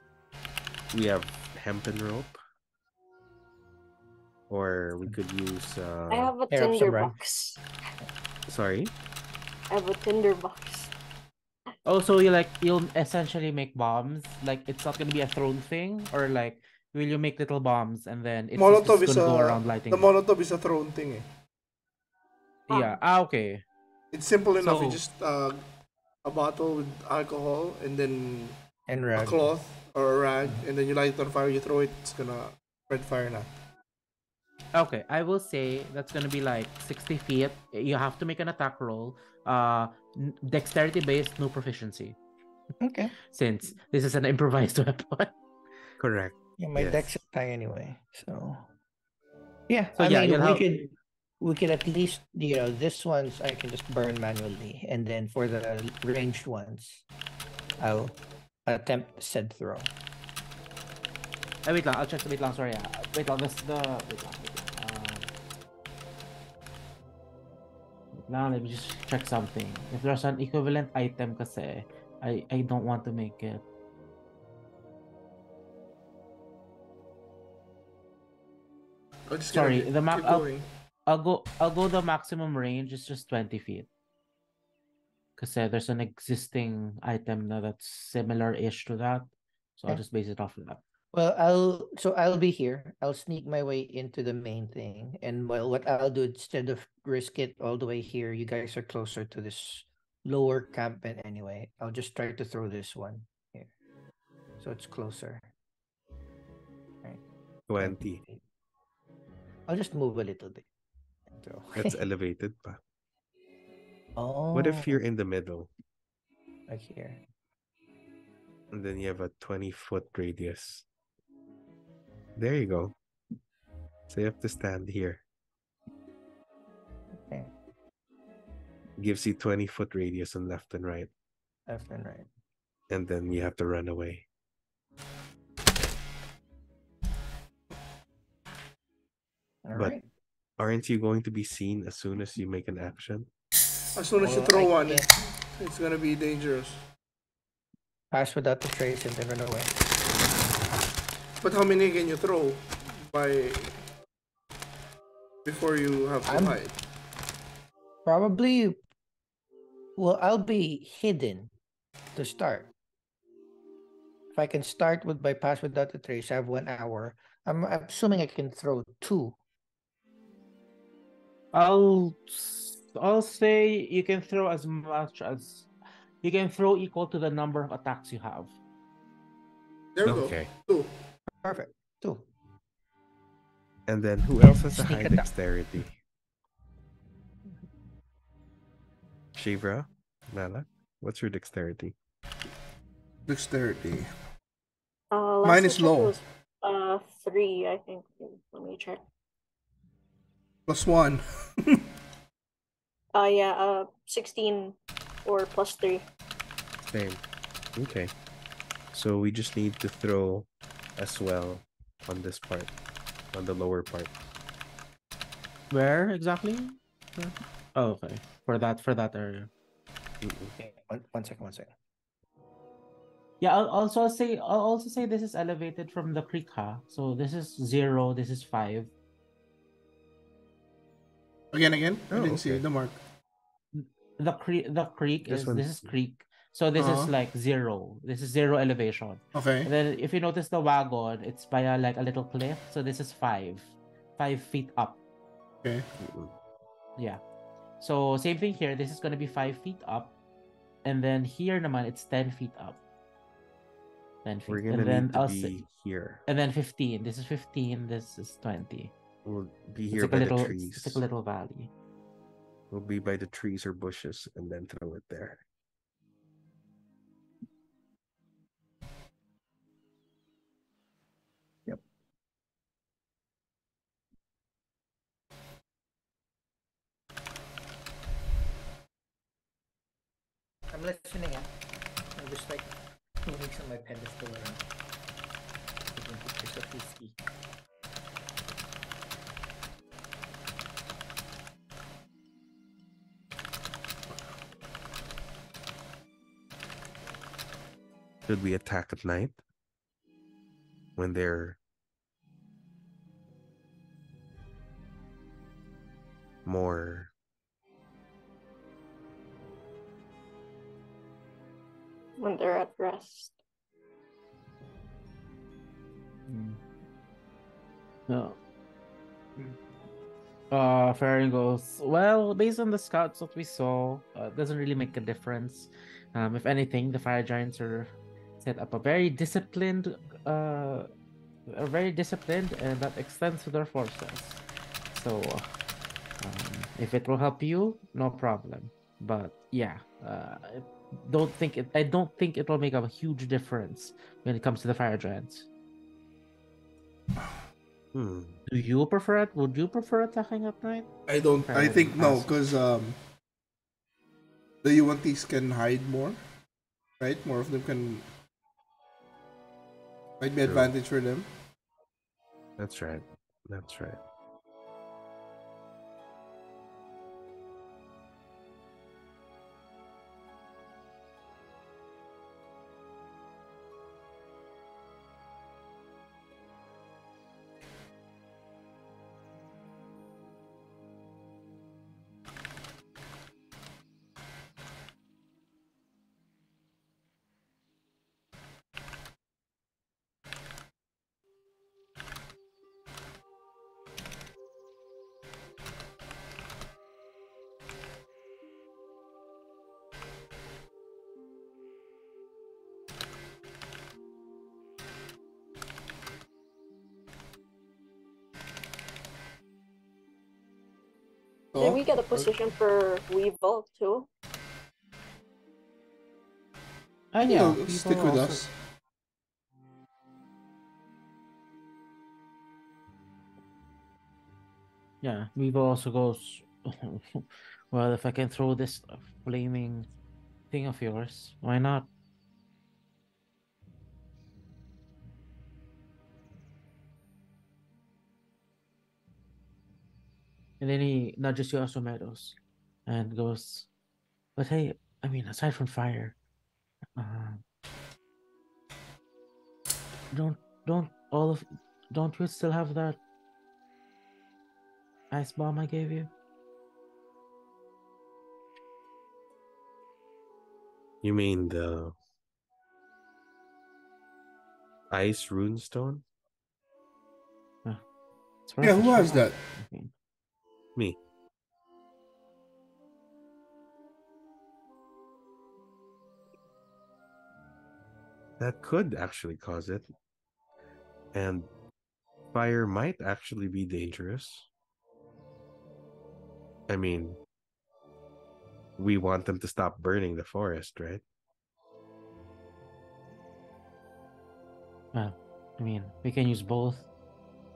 We have hempen rope. Or we could use I have a Air of tinder Samurai. box. Sorry? I have a tinder box. Oh, so you'll essentially make bombs? Like it's not gonna be a thrown thing? Or like will you make little bombs and then it's Molotov just is gonna go around lighting? the Molotov is a thrown thing. Yeah. Okay. It's simple enough. So- You just a bottle with alcohol and then And a rag. cloth or a rag, and then you light it on fire. You throw it. It's gonna spread fire now. Okay, I will say that's gonna be like 60 feet. You have to make an attack roll. Dexterity based, no proficiency. Okay. Since this is an improvised weapon. Correct. Yeah, my Yes. dex is high anyway. So yeah, So I yeah, mean you'll have- we could at least, this ones I can just burn manually, and then for the ranged ones, I'll attempt said throw. Wait lang, I'll check. Wait lang, sorry. Wait lang, wait lang. Wait lang, let me just check something. If there's an equivalent item kasi, I don't want to make it. Sorry, the map. I'll go the maximum range is just 20 feet. Kasi there's an existing item na that's similar-ish to that. So I'll Okay. just base it off of that. Well, I'll be here. I'll sneak my way into the main thing, and well, what I'll do instead of risk it all the way here, you guys are closer to this lower camp, and anyway, I'll just try to throw this one here, so it's closer. Right. 20. I'll just move a little bit. Throw. That's elevated pa. Oh. What if you're in the middle? Like here? And then you have a 20-foot radius. There you go. So you have to stand here. Gives you 20-foot radius on left and right. Left and right. And then you have to run away. All But right. aren't you going to be seen as soon as you make an action? As soon as you Well, throw I one, can't it's gonna be dangerous. pass without the trace and then run away. But how many can you throw before you have to hide? Probably. Well, I'll be hidden to start. If I can start with by pass without the trace, I have 1 hour. I'm assuming I can throw 2. I'll say you can throw as much as you can throw equal to the number of attacks you have. There we Okay. go. 2. Perfect. 2. And then who else has a Sneak high attack. dexterity? Shevra? Malak? What's your dexterity? Dexterity. Last Mine I is checked, low. it was 3, I think. Let me check. +1. Yeah, 16 or +3. Same. Okay. So we just need to throw as well on this part, on the lower part. Where exactly? Oh, okay. For that area. Okay. One second. Yeah, I'll also say this is elevated from the creek, huh? So this is 0, this is 5. Again. I Oh, didn't see okay. the mark. The creek This is one. this is creek. So this is like 0. This is 0 elevation. Okay. And then if you notice the wagon, it's by a little cliff. So this is 5 feet up. Okay. Yeah. So same thing here. This is gonna be 5 feet up, and then here naman it's 10 feet up. 10 feet. We're gonna And then need to be here. And then 15. This is 15. This is 20. We'll be It's here like by a the little. trees. It's like a little valley. We'll be by the trees or bushes and then throw it there. Yep. I'm listening. I'm just like moving some of my pedestal around. Taking pictures of Itszki. Should we attack at night? When they're more When they're at rest. No. Farron goes, well, based on the scouts that we saw, it doesn't really make a difference. If anything, the fire giants are set up a very disciplined, and that extends to their forces. So, if it will help you, no problem. But yeah, I don't think it will make a huge difference when it comes to the fire giants. Do you prefer it? Would you prefer attacking at night? I don't. I think no, because the Yuan-Tis can hide more, right? More of them can. Might be advantage for them. That's right. That's right. Did we get a position for Weevil too? Yeah, stick with us. Yeah, Weevil also goes. Well, if I can throw this flaming thing of yours, why not? And then he nudges you, Asumedos, and goes, "But hey, I mean, aside from fire, uh, don't don't all of don't you still have that ice bomb I gave you?" You mean the ice runestone? Yeah, who has that? Okay. Me. That could actually cause it. And fire might actually be dangerous. I mean, we want them to stop burning the forest, right? Well, I mean, we can use both.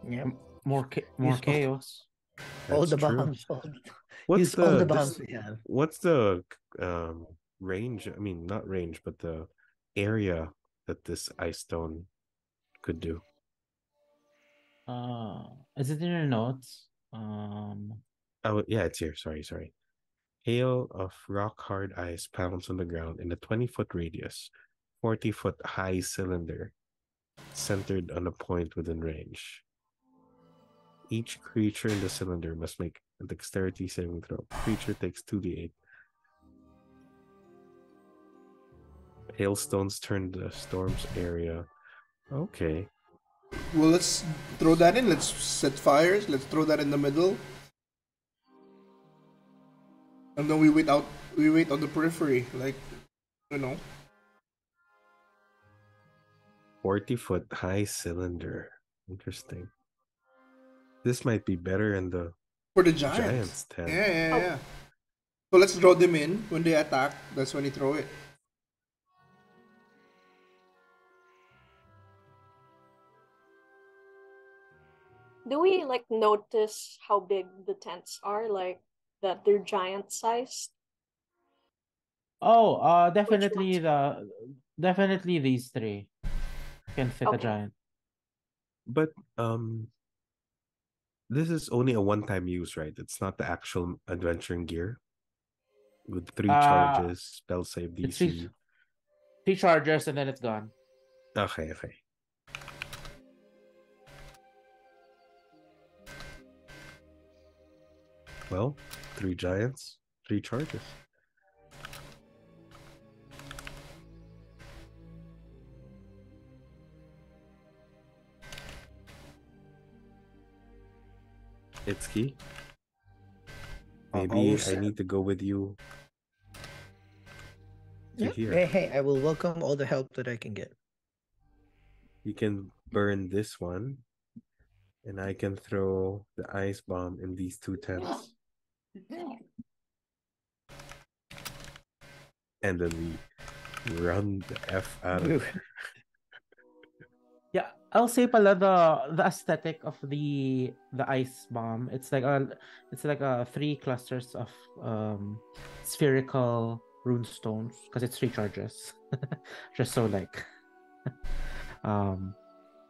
Yeah. More Use chaos. All That's the true. bombs. What's Use all the the bombs we have. what's the range? I mean, not range, but the area that this ice stone could do. Is it in your notes? Oh yeah, it's here. Sorry. Hail of rock hard ice pounds on the ground in a 20-foot radius, 40-foot high cylinder, centered on a point within range. Each creature in the cylinder must make a dexterity saving throw. Creature takes 2d8. Hailstones turn the storm's area. Okay. Well, let's throw that in. Let's set fires. Let's throw that in the middle. And then we wait on the periphery, like, you know. 40-foot high cylinder. Interesting. This might be better in the For the giants. tent. Yeah. So let's draw them in. When they attack, that's when you throw it. Do we like notice how big the tents are? Like that they're giant sized? Oh, definitely these three can fit a Okay. giant. But this is only a one-time use, right? It's not the actual adventuring gear with 3 charges, spell save It's DC. three charges and then it's gone. Okay. Well, 3 giants, 3 charges. Itszki, maybe I need to go with you to here. Hey, I will welcome all the help that I can get. You can burn this one, and I can throw the ice bomb in these 2 tents. And then we run the F out of there. Yeah, I'll say pala the aesthetic of the ice bomb. It's like a 3 clusters of spherical rune stones because it's 3 charges. Just so like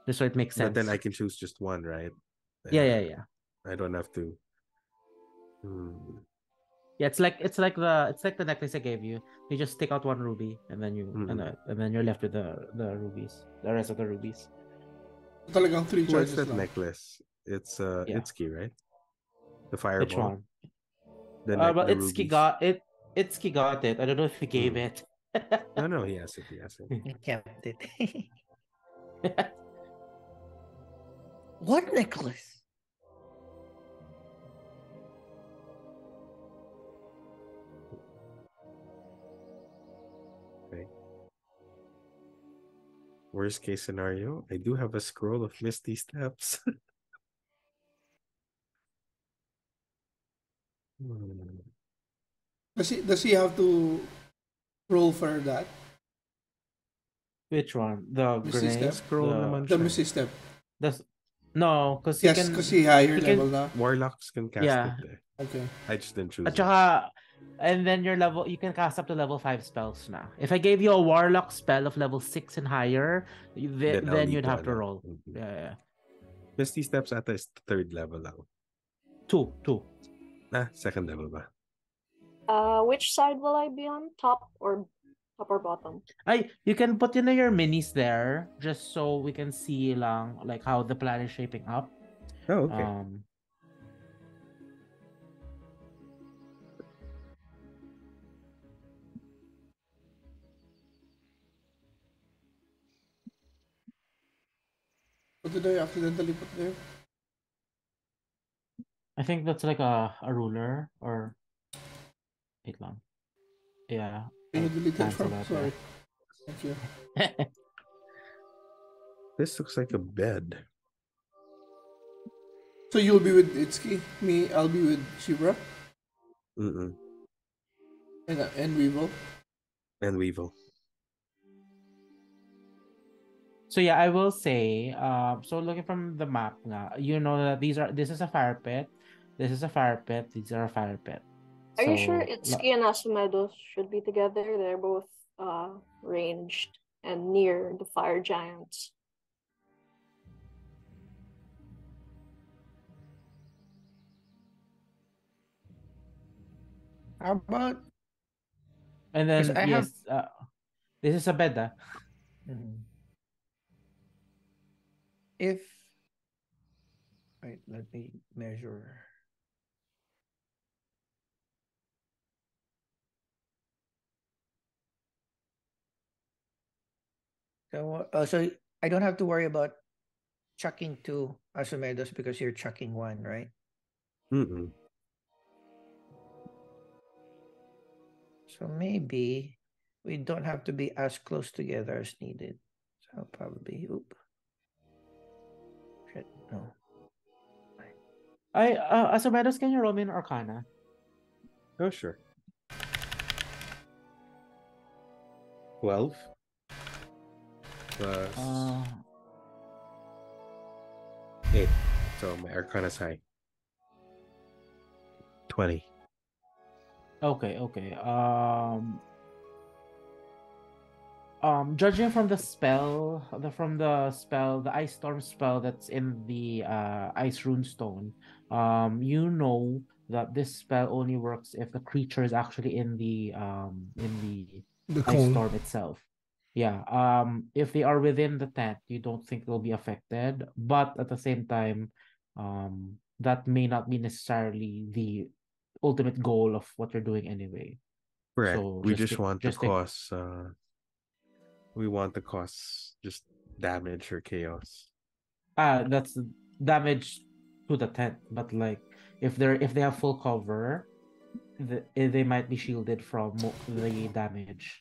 just so it makes sense. But then I can choose just one, right? Yeah. I don't have to. Yeah, it's like the necklace I gave you. You just take out 1 ruby and then and then you're left with the rubies, the rest of the rubies. Talagang 3 charges What's that lang. necklace? It's Itszki, right? The fireball. Which one? the But Itszki rubies. got it. Itszki got it. I don't know if he gave it. No, he has it. He kept it. What necklace? Okay. Worst case scenario, I do have a scroll of Misty Steps. Does he have to roll for that? Which one? The Misty grenade? Step? Scroll naman The siya. Misty Step. No, because Yes, because he higher level na. Warlocks can cast Yeah. it. Okay. I just didn't choose At it. saka, and then you can cast up to level 5 spells na. If I gave you a Warlock spell of level 6 and higher, Then I'll then need you'd to, have to roll. Mhm. Yeah. Misty Steps ata is third level lang. Two. Second level ba? Which side will I be on? Top or bottom? You can put in your minis there just so we can see lang like how the plan is shaping up. Oh, okay. What did I accidentally put there? I think that's like a ruler or wait lang. Yeah. Can you delete that Cancel from? that. Sorry. Thank you. This looks like a bed. So you'll be with Itszki. Me, I'll be with Shevra. Mm-mm. And Weevil. And Weevil. So yeah, I will say, so looking from the map nga, you know that this is a fire pit, this is a fire pit, these are a fire pit. Are So, you sure Itszki and Asumedos should be together? They're both ranged and near the fire giants. How about? And then I yes, this is a bed. If wait, let me measure. So I don't have to worry about chucking two Asumedos because you're chucking one, right? Mm-mm. So maybe we don't have to be as close together as needed. So probably, shit, no. Asumedos, can you roll me an Arcana? Oh, sure. 12 plus 8. So my Arcana is high. 20. Okay. Judging from the spell, the ice storm spell that's in the ice rune stone, you know that this spell only works if the creature is actually in the ice cone. storm itself. Yeah. If they are within the tent, you don't think they'll be affected, but at the same time, that may not be necessarily the ultimate goal of what you're doing anyway. Correct. So We just want to just take cause we want to cause just damage or chaos. that's damage to the tent, but like if they have full cover, they might be shielded from the damage.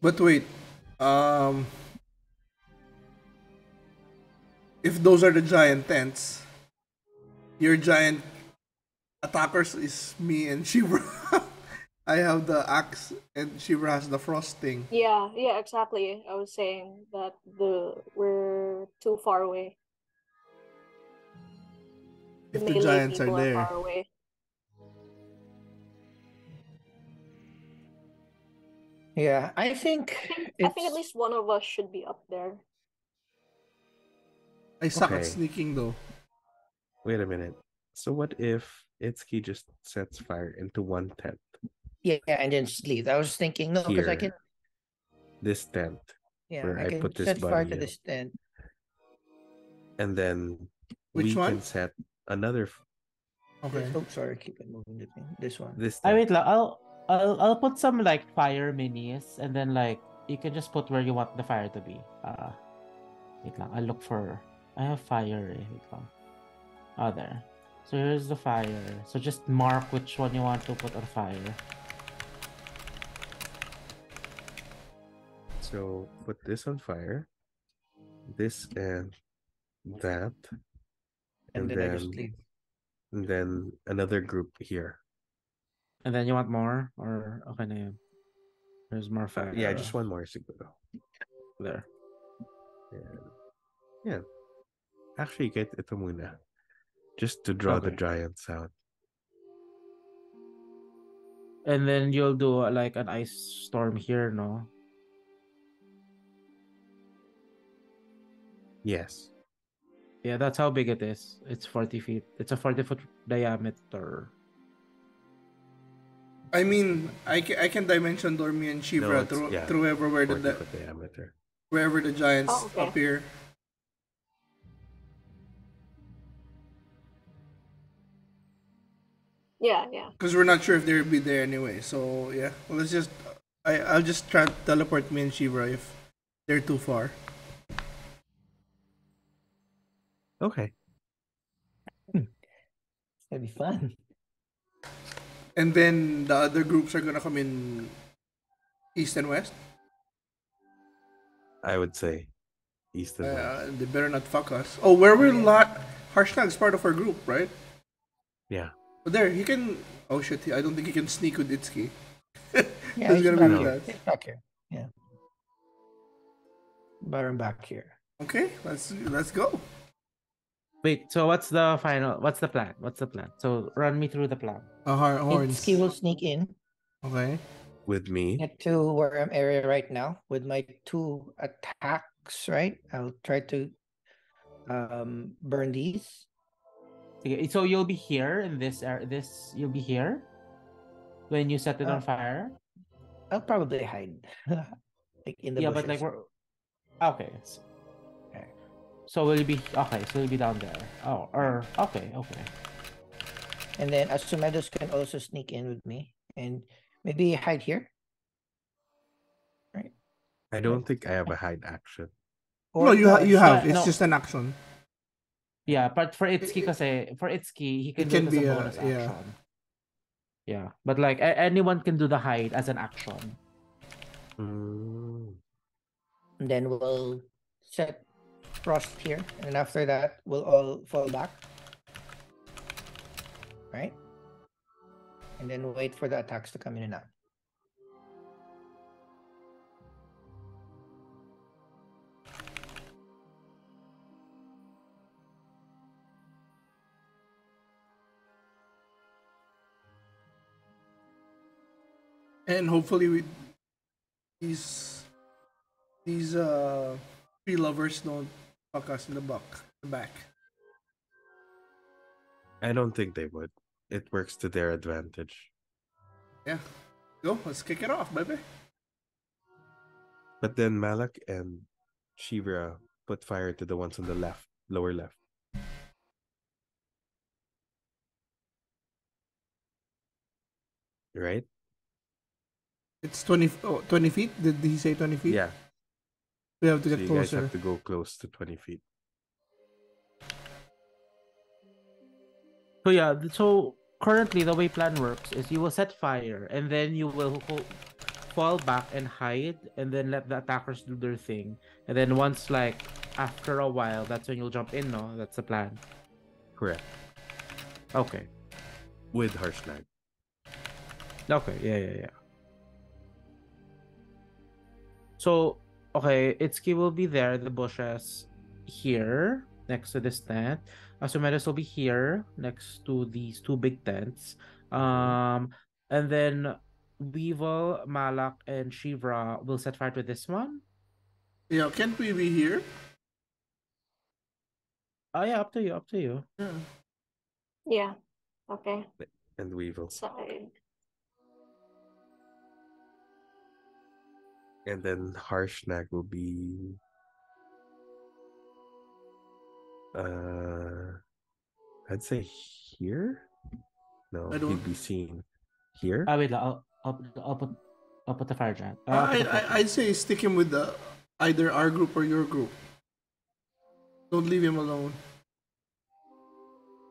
But wait, if those are the giant tents, your giant attackers is me and Shevra. I have the axe and Shevra has the frosting. Yeah, exactly. I was saying that we're too far away. If the giants are there. Far away. Yeah, I think at least one of us should be up there. I suck at sneaking though. Wait a minute. So what if Itszki just sets fire into one tent? Yeah, and then just leave. I was thinking no, because I can this tent. Yeah, where I can put this set fire buddy to this tent. And then which one? Can set another. Okay. Oh, sorry, keep it moving the thing. This one. This I wait lang. I'll put some like fire minis and then like you can just put where you want the fire to be. Wait lang. I'll look for. I have fire. Wait lang. There. So here's the fire. So just mark which one you want to put on fire. So put this on fire. This and that. And then I just leave. And then another group here. And then you want more? Or okay na yun? There's more fire. Yeah, just one more siguro. There. Yeah. Actually, get ito muna. Just to draw the Okay. giants out. And then you'll do like an ice storm here, no? Yes. Yeah, that's how big it is. It's 40 feet. It's a 40-foot diameter. I mean, I can dimension door me and Shevra through everywhere 40-foot diameter. wherever the giants okay. appear. Yeah. Because we're not sure if they'll be there anyway. So yeah, well, let's just I'll just try to teleport me and Shevra if they're too far. Okay. It'll be fun. And then the other groups are gonna come in east and west. I would say east and west. They better not fuck us. Oh, where we're Harshnag's part of our group, right? Yeah. But there, he can. Oh shit! I don't think he can sneak with Itszki. Yeah, He's he's gonna back be here. with us. He's back here. Yeah. But I'm back here. Okay, let's go. Wait, so what's the plan? So run me through the plan. Horns. Itszki will sneak in. Okay. With me. Get to where I'm area right now with my 2 attacks, right? I'll try to burn these. Okay, so you'll be here in this you'll be here when you set it on fire. I'll probably hide. Like in the bushes. But like we're okay. So will you be okay? So you'll be down there. Oh, or okay. And then Asumedos can also sneak in with me and maybe hide here. Right? I don't think I have a hide action. No, you have. It's no. just an action. Yeah, but for Itszki, he can It can do it as be a a- bonus yeah. action. Yeah, but like anyone can do the hide as an action. Mm. And then we'll set Frost here. And after that, we'll all fall back. Right? And then wait for the attacks to come in and out. And hopefully these tree lovers don't fuck us in the back. I don't think they would. It works to their advantage. Yeah. Go, let's kick it off, baby. But then Malak and Shevra put fire to the ones on the left, lower left. Right? It's 20 feet? Did he say 20 feet? Yeah. We have to So get you guys closer. have to go close to 20 feet. So yeah, so currently the way plan works is you will set fire and then you will fall back and hide and then let the attackers do their thing. And then once like after a while, that's when you'll jump in, no? That's the plan. Correct. Okay. With Harshnag. Okay, yeah. So, okay, Itszki will be there, the bushes here, next to this tent. Asumedos will be here, next to these 2 big tents. And then Weevil, Malak, and Shevra will set fire to this one. Yeah, can't we be here? Oh yeah, up to you. Yeah. Yeah. Okay. And Weevil. Side. And then Harshnag will be I'd say here. No, I don't- he'd be seen here. Wait, I'll put the fire giant. I'd say stick him with either our group or your group. Don't leave him alone.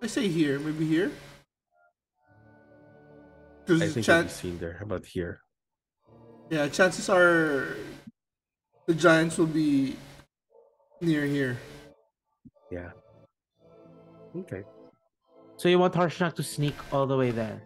I say here, maybe here. I Because think he'll be seen there. How about here? yeah, chances are the giants will be near here. Yeah. Okay. So you want Harshnag to sneak all the way there?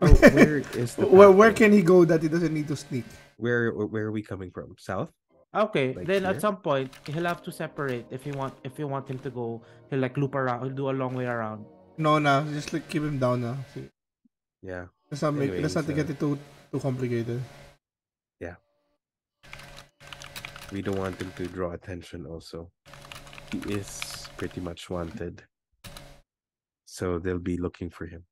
Oh, where is the Where path? can he go that he doesn't need to sneak? Where are we coming from? South? Okay, Like then here? at some point he'll have to separate if you want him to go. He'll like loop around. He'll do a long way around. No, nah. Just like keep him down now. See, Yeah. let's not Anyways, get it too complicated. yeah. We don't want him to draw attention also. He is pretty much wanted. So they'll be looking for him.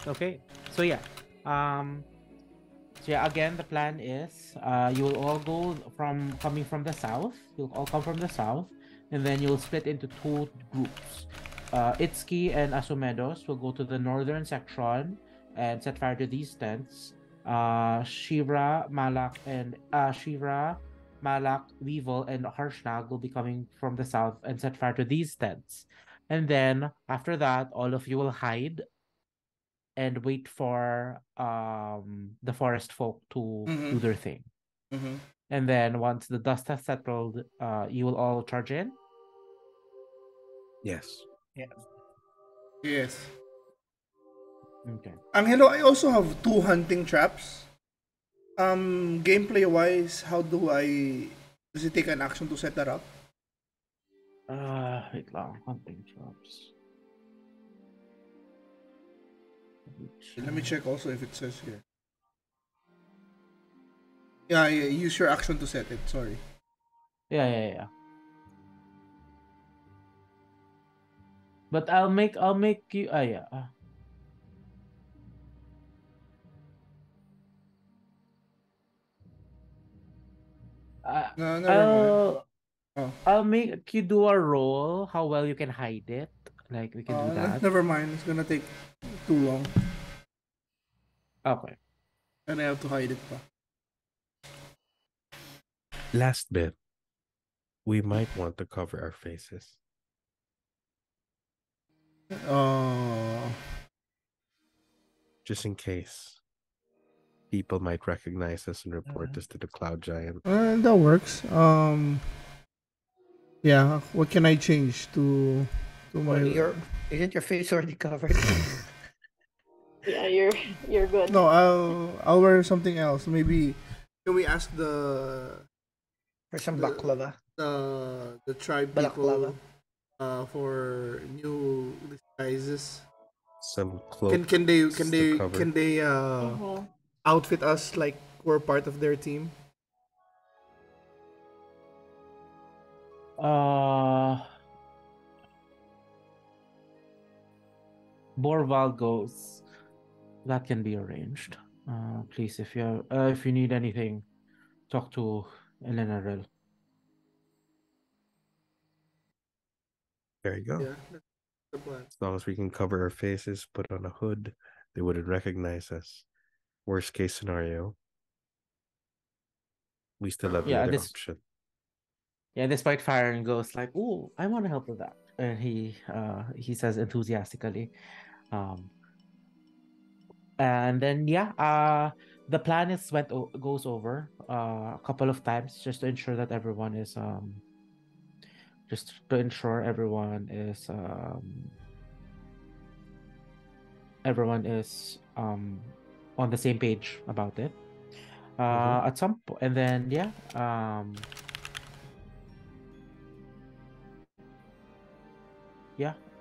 Okay, so yeah, again the plan is you will all go coming from the south. You'll all come from the south, and then you'll split into two groups. Itszki and Asumedos will go to the northern section and set fire to these tents. Shevra, Malak, Weevil, and Harshnag will be coming from the south and set fire to these tents. And then after that, all of you will hide and wait for the forest folk to do their thing. Mm-hmm. And then once the dust has settled, you will all charge in. Yes. Yeah. Yes. Okay. Angelo, I also have 2 hunting traps. Gameplay wise, how does it take an action to set that up? Wait lang. Hunting traps. Let me check also if it says here. Yeah, use your action to set it. Sorry. Yeah. But I'll make you. Yeah. No, never mind. Oh. I'll make you do a roll. How well you can hide it. Like we can do that. Never mind. It's gonna take too long. Okay. And I have to hide it pa. Last bit. We might want to cover our faces. Just in case. People might recognize us and report us to the Cloud Giant. That works. Yeah. What can I change to my? Isn't your face already covered? Yeah, you're good. No, I'll wear something else. Maybe can we ask For some baklava. the tribe Balaklava. people for new disguises? Some clothes. Can they Mhm. outfit us like we're part of their team? Borval goes. That can be arranged. Please, if you need anything, talk to Eleanor. There you go. Yeah, that's the plan. As long as we can cover our faces, put on a hood, they wouldn't recognize us. Worst case scenario, we still have the other option. Yeah, despite firing goes like, "Ooh, I want to help with that," and he says enthusiastically, and then the plan goes over a couple of times just to ensure that everyone is on the same page about it. At some point, and then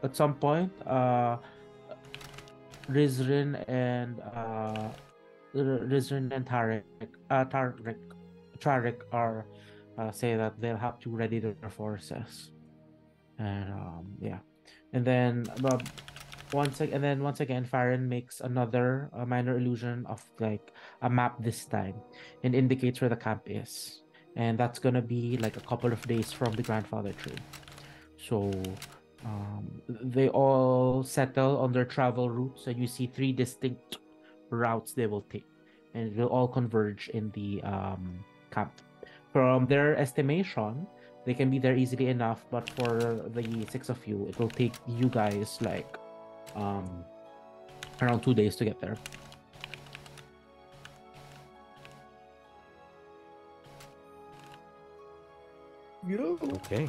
at some point, Rizrin and Tarik are say that they'll have to ready their forces, and and then once again, Farron makes another minor illusion of like a map this time, and indicates where the camp is, and that's gonna be like a couple of days from the grandfather tree. So they all settle on their travel routes, and you see 3 distinct routes they will take, and it will all converge in the camp. From their estimation, they can be there easily enough, but for the 6 of you, it will take you guys like around 2 days to get there. Yo. Okay.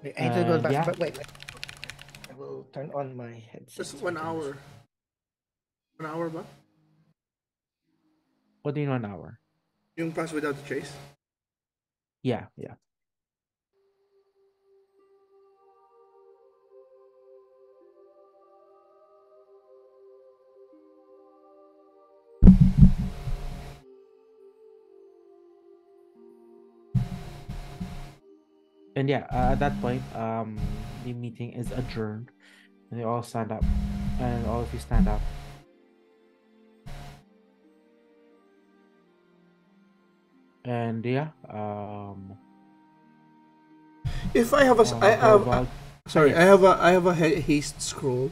I need to go back. Yeah. But wait. I will turn on my headset. Just 1 hour. 1 hour ba? What do you mean 1 hour? Yung pass without a trace? Yeah. And yeah, at that point, the meeting is adjourned. And they all stand up. And all of you stand up. And yeah, If I have a, sorry, yes. I have a haste scroll.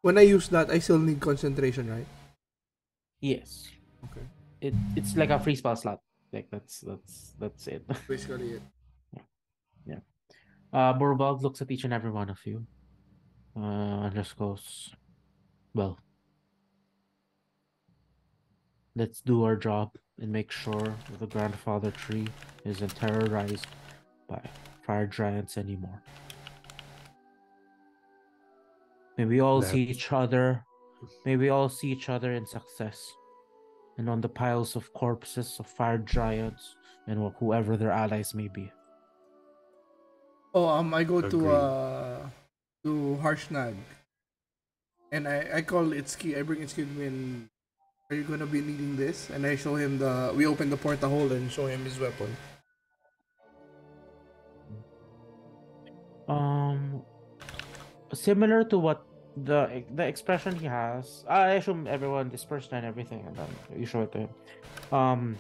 When I use that, I still need concentration, right? Yes. Okay. It's like a free spell slot. Like that's it. Basically it. Yeah. Borvald looks at each and every one of you. And just goes, well, let's do our job and make sure that the grandfather tree isn't terrorized by fire giants anymore. May we all see each other. May we all see each other in success. And on the piles of corpses of fire giants and whoever their allies may be. Oh, I go Agreed. to Harshnag. And I call Itszki. I bring Itszki to me and are you gonna be needing this? And I show him we open the portal and show him his weapon. Similar to what the expression he has. I assume everyone dispersed and everything, and then you show it to him.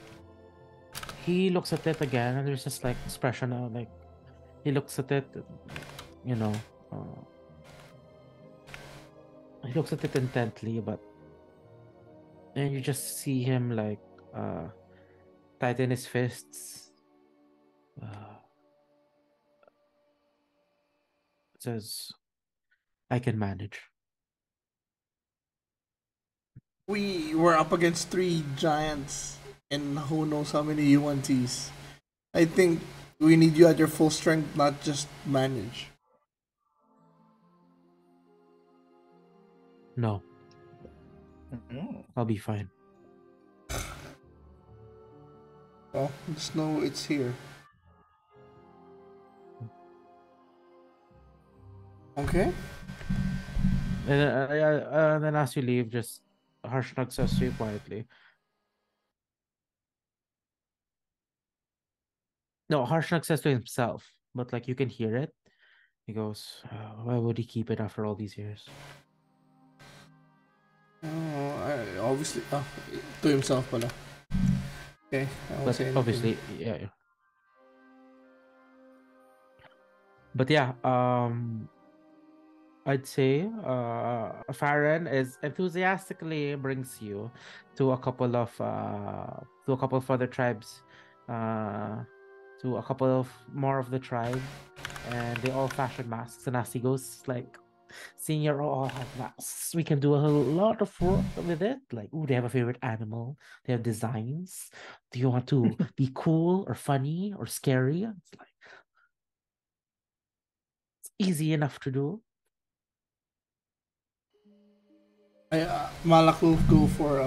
He looks at it again, and there's this like expression, like he looks at it, you know. He looks at it intently, but and you just see him like tighten his fists. Says, I can manage. We were up against 3 giants and who knows how many Yuan-Tis. I think we need you at your full strength, not just manage. No. I'll be fine. Well, just know it's here. Okay. And then as you leave, just Harshnag says to you quietly. No, Harshnag says to himself, but like you can hear it. He goes, why would he keep it after all these years? Obviously, to himself pala. Okay, I won't say anything. Obviously, yeah. But yeah, I'd say Farron is enthusiastically brings you to a couple of other tribes, to a couple of more of the tribe, and they all fashion masks. And as he goes, like, seeing you all have masks, we can do a lot of work with it. Like, ooh, they have a favorite animal. They have designs. Do you want to be cool or funny or scary? It's like it's easy enough to do. Malak will go for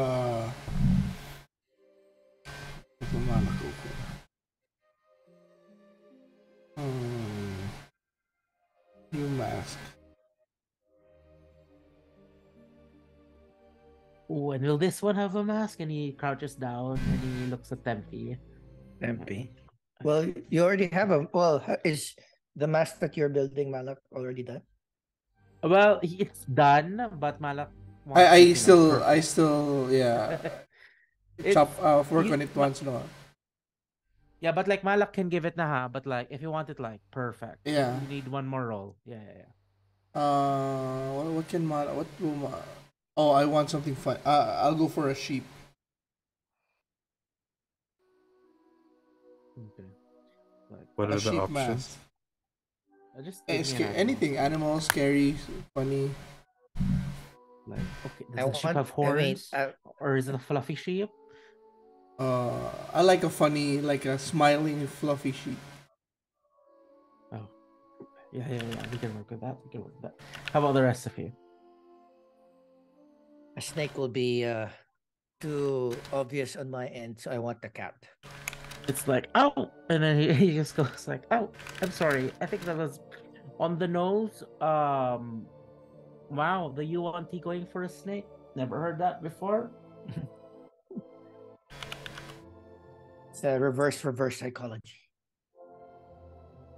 what will Malak go for? New mask. Oh, and will this one have a mask? And he crouches down and he looks at Tempe. Well, you already have a. Well, is the mask that you're building, Malak, already done? Well, it's done, but Malak. I still yeah. Work on it once no. Yeah, but like Malak can give it na but like if you want it like perfect. Yeah. You need one more roll. Yeah. What can Malak? What will Malak? Oh, I want something fun. I'll go for a sheep. Okay. Like, What a are the sheep options? Mask. Anything, animal, scary, funny. Like, okay, does the sheep have horns? Or is it a fluffy sheep? I like a funny, like a smiling, fluffy sheep. Oh, yeah. We can work with that. How about the rest of you? A snake will be too obvious on my end, so I want the cat. It's like, oh, and then he just goes like, oh, I'm sorry. I think that was on the nose. Wow, the Yuan-Ti going for a snake. Never heard that before. It's a reverse psychology.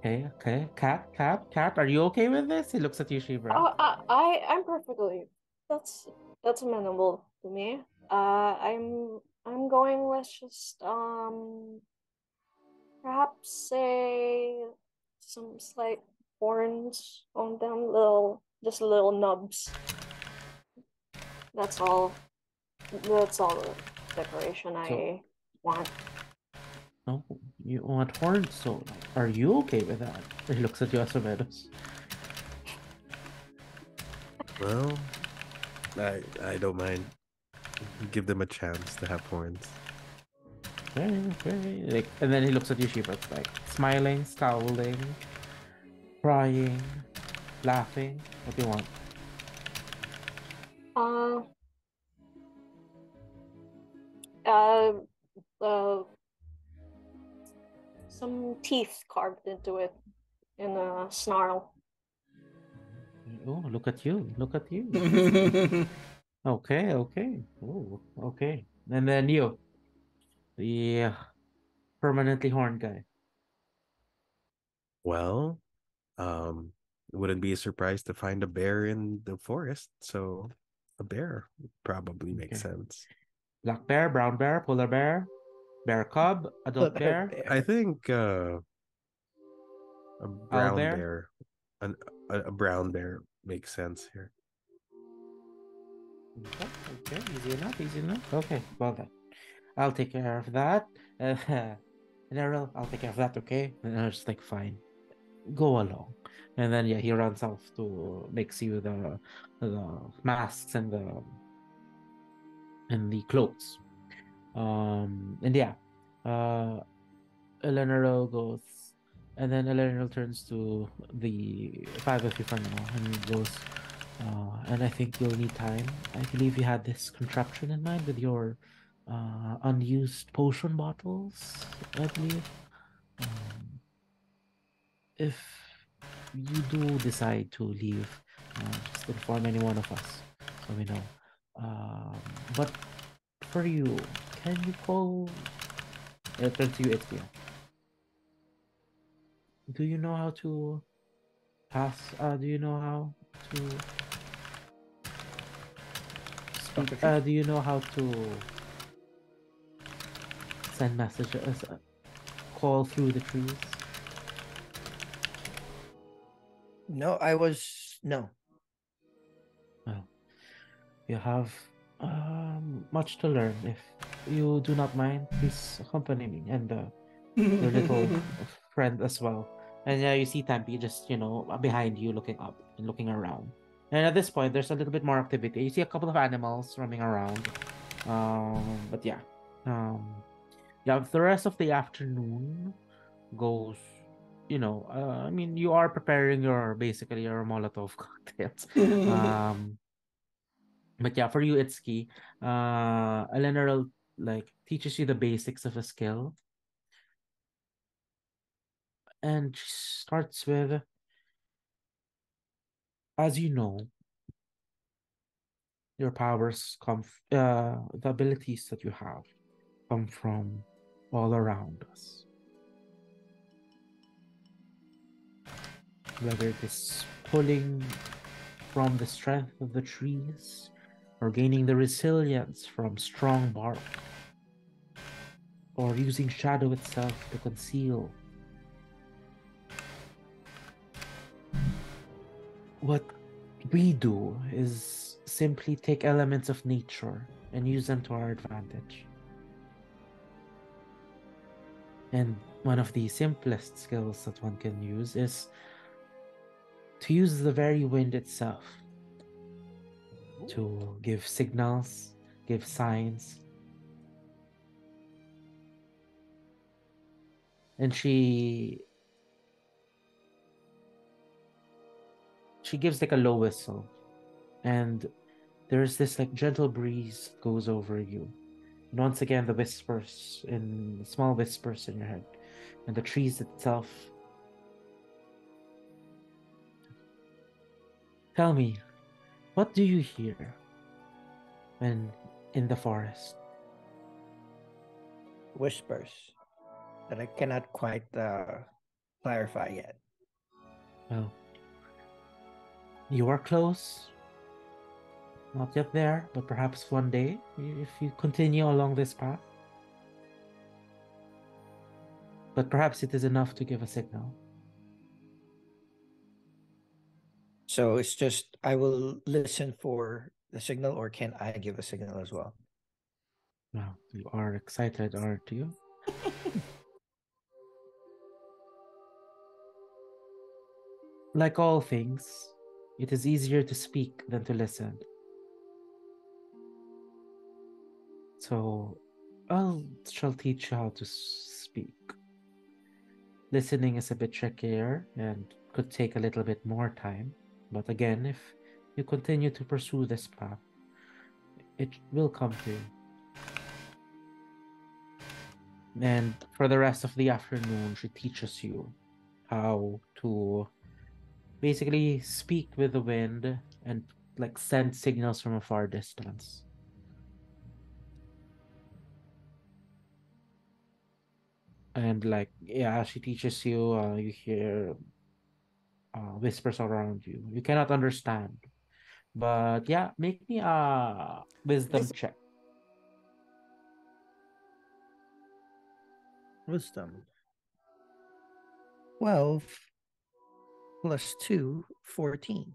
Okay. Cat, are you okay with this? He looks at you, Shevra. Oh, I'm perfectly. That's amenable to me. I'm going with just perhaps say some slight horns on them, just little nubs. That's all. That's all the decoration I want. No, you want horns, so are you okay with that? He looks at you, Asumedos. Well, I don't mind. Give them a chance to have horns. Okay. Like, and then he looks at you, Shevra, like smiling, scowling, crying, laughing. What do you want? Some teeth carved into it in a snarl. Oh, look at you! Okay. Oh, okay. And then you, the permanently horned guy. Well, wouldn't be a surprise to find a bear in the forest, so a bear probably makes Okay. sense. Black bear, brown bear, polar bear cub, adult bear, I think a owl brown bear. bear, a brown bear makes sense here. Okay, easy enough. Okay, well then, I'll take care of that. I'll take care of that. Okay, and I was just like, fine, go along. And then yeah, he runs off to mix you the masks and the clothes. And yeah, Eleanor goes, and then Eleanor turns to the five of you for now, and he goes, and I think you'll need time. I believe you had this contraption in mind with your unused potion bottles, I believe. If you do decide to leave, just inform any one of us so we know. But for you, can you call? It turns to you, Itszki. Do you know how to pass? Do you know how to speak? Do you know how to send messages? Call through the trees? No. Well, you have much to learn. If you do not mind, please accompany me and your little friend as well. And yeah, you see Tempe just, behind you looking up and looking around. And at this point, there's a little bit more activity. You see a couple of animals roaming around. But yeah. The rest of the afternoon goes, I mean, you are preparing basically your Molotov cocktails. But yeah, for you, Itszki, Eleanor like teaches you the basics of a skill. And she starts with, as you know, your powers the abilities that you have come from all around us. Whether it is pulling from the strength of the trees or gaining the resilience from strong bark or using shadow itself to conceal. What we do is simply take elements of nature and use them to our advantage. And one of the simplest skills that one can use is to use the very wind itself to give signals, give signs, And she gives like a low whistle, and there's this like gentle breeze that goes over you. And once again, the small whispers in your head, and the trees itself. Tell me, what do you hear when in the forest? Whispers that I cannot quite clarify yet. Well, you are close. Not yet there, but perhaps one day, if you continue along this path. But perhaps it is enough to give a signal. So it's just I will listen for the signal, or can I give a signal as well? Well, you are excited, aren't you? Like all things, it is easier to speak than to listen. So, I shall teach you how to speak. Listening is a bit trickier and could take a little bit more time. But again, if you continue to pursue this path, it will come to you. And for the rest of the afternoon, she teaches you how to basically speak with the wind and like send signals from a far distance. And like, yeah, she teaches you, you hear whispers around you. You cannot understand. But yeah, make me a wisdom check. Wisdom. 12 plus 2, 14.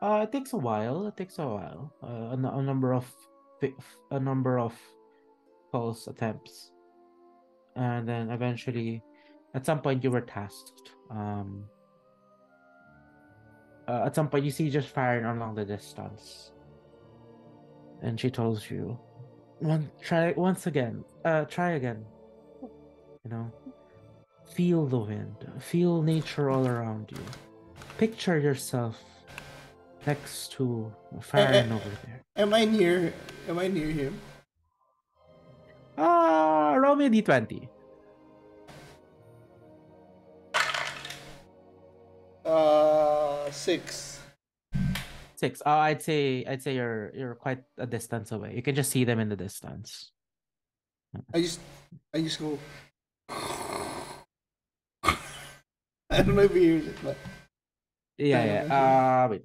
It takes a while. It takes a while. A number of a number of false attempts, and then eventually, at some point, you were tasked. At some point, you see just firing along the distance, and she tells you, try once again. Try again. You know, feel the wind. Feel nature all around you. Picture yourself next to Farron over there. Am I near him? Roll me a d20. 6. 6. I'd say you're quite a distance away. You can just see them in the distance. I just go. I don't know if he hears it, but Yeah. Wait.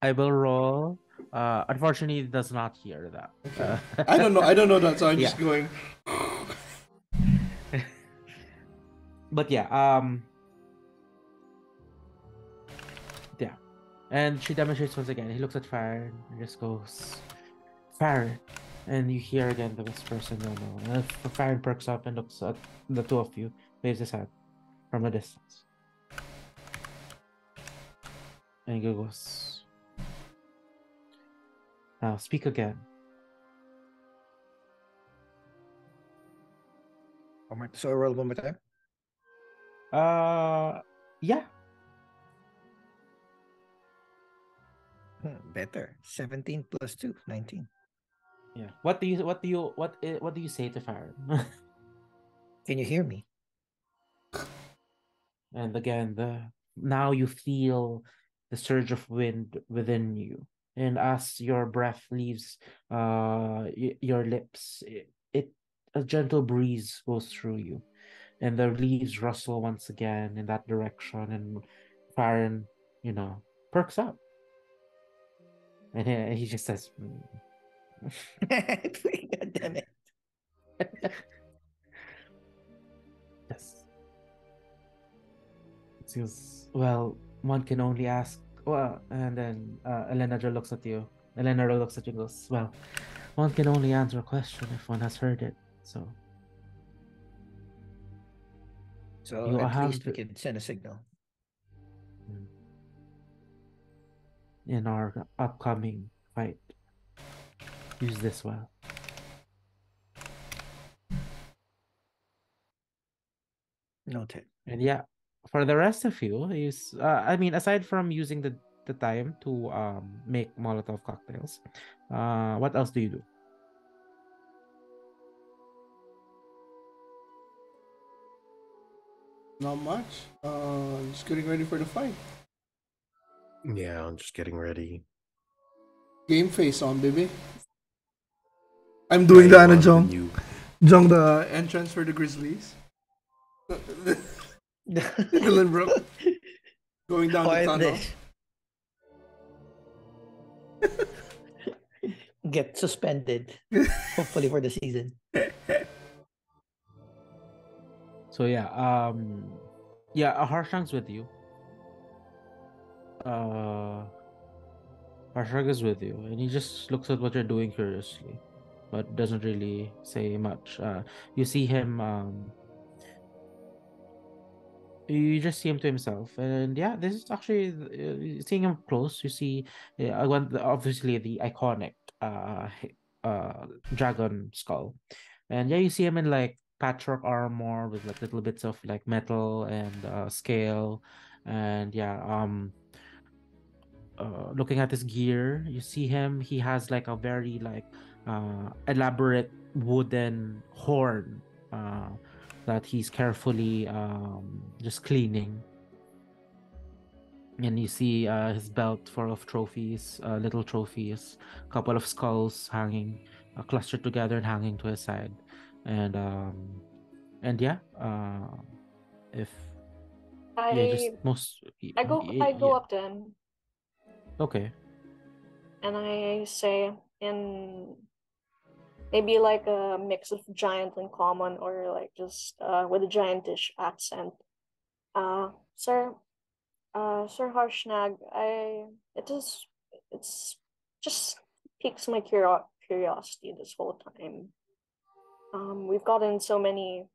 I will roll. Unfortunately, it does not hear that. okay. I don't know that, so I'm just Yeah. going. But yeah. Yeah. And she demonstrates once again. He looks at Farron and just goes, Farron. And you hear again the whispers and no. And Farron perks up and looks at the two of you, waves his hand from a distance. And he goes, now speak again. So I roll one more time. Yeah. Better. 17 plus 2, 19. Yeah. What do you say to Farron? Can you hear me? And again, now you feel the surge of wind within you, and as your breath leaves your lips, a gentle breeze goes through you, and the leaves rustle once again in that direction, and Farron, perks up, and he just says, God damn it. yes. He goes, well, one can only ask. Well, and then Elena looks at you. Elena looks at you and goes, well, one can only answer a question if one has heard it. So you At have least we can send a signal. in our upcoming fight. Use this well. Noted. And yeah, for the rest of you, aside from using the time to make Molotov cocktails, what else do you do? Not much. Just getting ready for the fight. Yeah, I'm just getting ready. Game face on, baby. I'm doing the Trying on Jong. new- Jong the entrance for the Grizzlies. Dylan Brook going down the Quiet tunnel. this. Get suspended. Hopefully for the season. So yeah, Harshang's with you. Harshang is with you, and he just looks at what you're doing curiously, but doesn't really say much. You see him. You just see him to himself, and yeah, this is actually seeing him close. You see, obviously the iconic dragon skull, and yeah, you see him in like patchwork armor with like little bits of like metal and scale, and yeah, looking at his gear, you see him. He has like a very like elaborate wooden horn that he's carefully just cleaning. And you see his belt full of trophies, little trophies, a couple of skulls hanging, clustered together and hanging to his side. And yeah, if yeah, just most I go up to him. Okay. And I say in maybe like a mix of giant and common, or like just with a giantish accent. Sir, Sir Harshnag, it's just piques my curiosity this whole time. We've gotten so many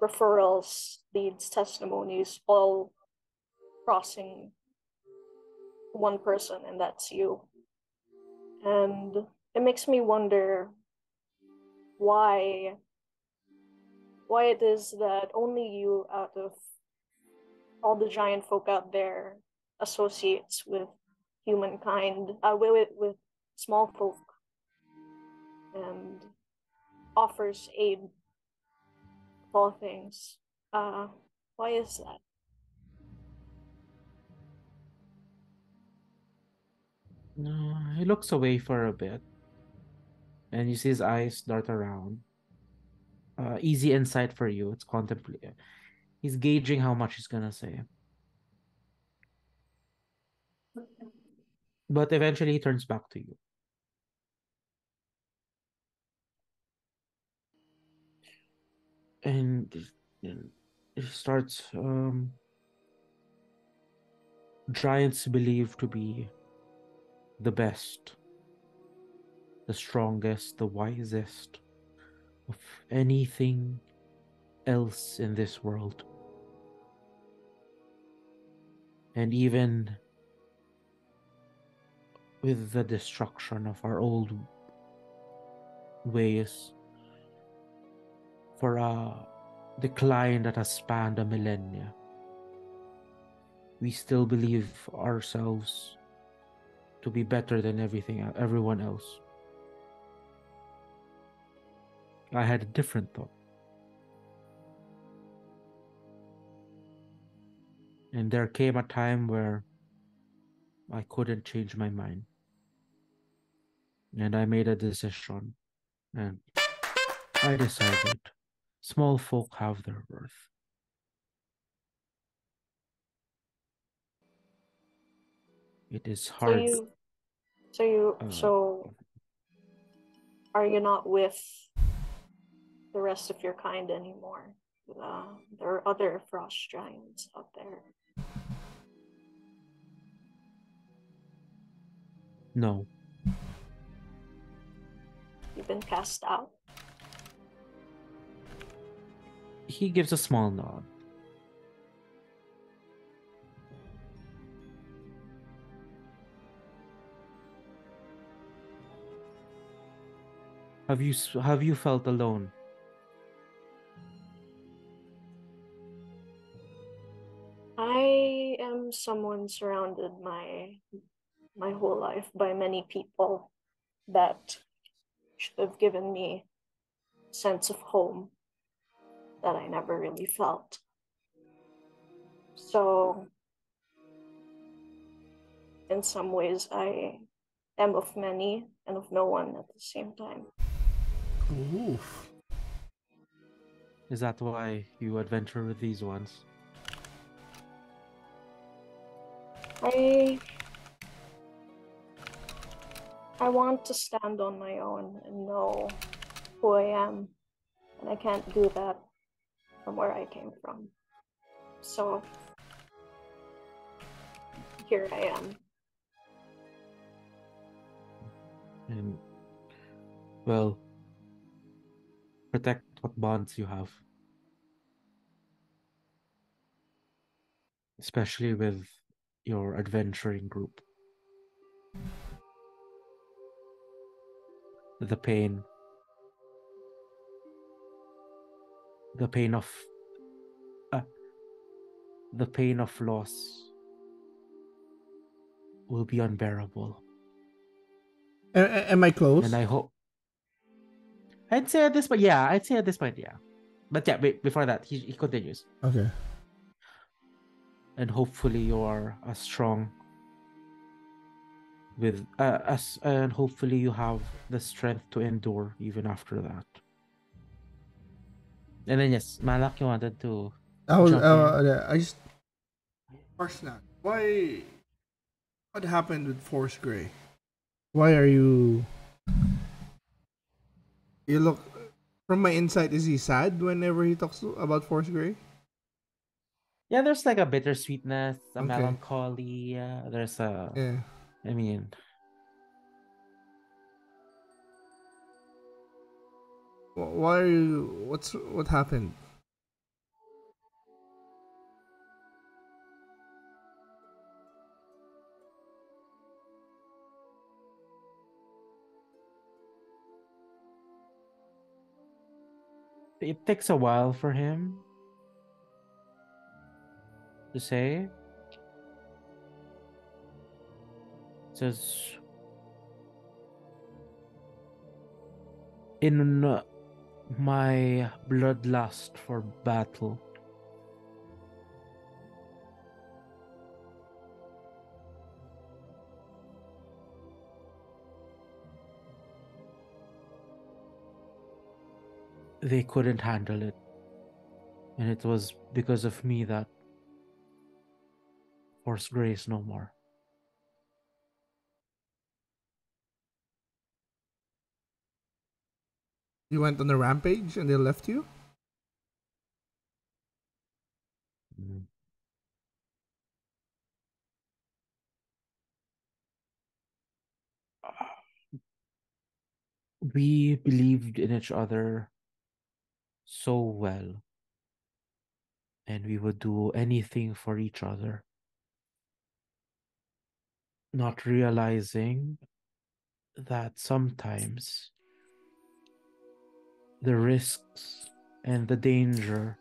referrals, leads, testimonies, all crossing one person, and that's you. And it makes me wonder why it is that only you out of all the giant folk out there associates with humankind, with small folk, and offers aid of all things. Why is that? He looks away for a bit, and you see his eyes dart around. Easy insight for you. It's contemplative. He's gauging how much he's gonna say. But eventually he turns back to you. And he starts giants believed to be the best, the strongest, the wisest of anything else in this world. And even with the destruction of our old ways, for a decline that has spanned a millennia, we still believe ourselves to be better than everyone else. I had a different thought. And there came a time where I couldn't change my mind. And I made a decision. And I decided small folk have their worth. It is hard. So are you not with the rest of your kind anymore? There are other frost giants out there. No. You've been cast out? He gives a small nod. Have you felt alone? someone surrounded my whole life by many people that should have given me a sense of home that I never really felt. So in some ways, I am of many and of no one at the same time. Oof. Is that why you adventure with these ones? I want to stand on my own and know who I am, and I can't do that from where I came from. So here I am. And, well, protect what bonds you have. Especially with your adventuring group. The pain of the pain of loss will be unbearable. Am I close? And I hope I'd say at this point, yeah. But yeah, wait, before that, he continues. Okay. And hopefully you are as strong with and hopefully you have the strength to endure even after that. And then yes, Malak, you wanted to jump in. I just first not. Why? What happened with Force Gray? Why are you? You look. From my insight, is he sad whenever he talks about Force Gray? Yeah, there's like a bittersweetness, a Okay. melancholy. There's a. Yeah. I mean, Why are you? What happened? it takes a while for him to say. Says in my bloodlust for battle, they couldn't handle it, and it was because of me that Force Grace no more. You went on a rampage and they left you? Mm. We believed in each other so well, and we would do anything for each other, not realizing that sometimes the risks and the danger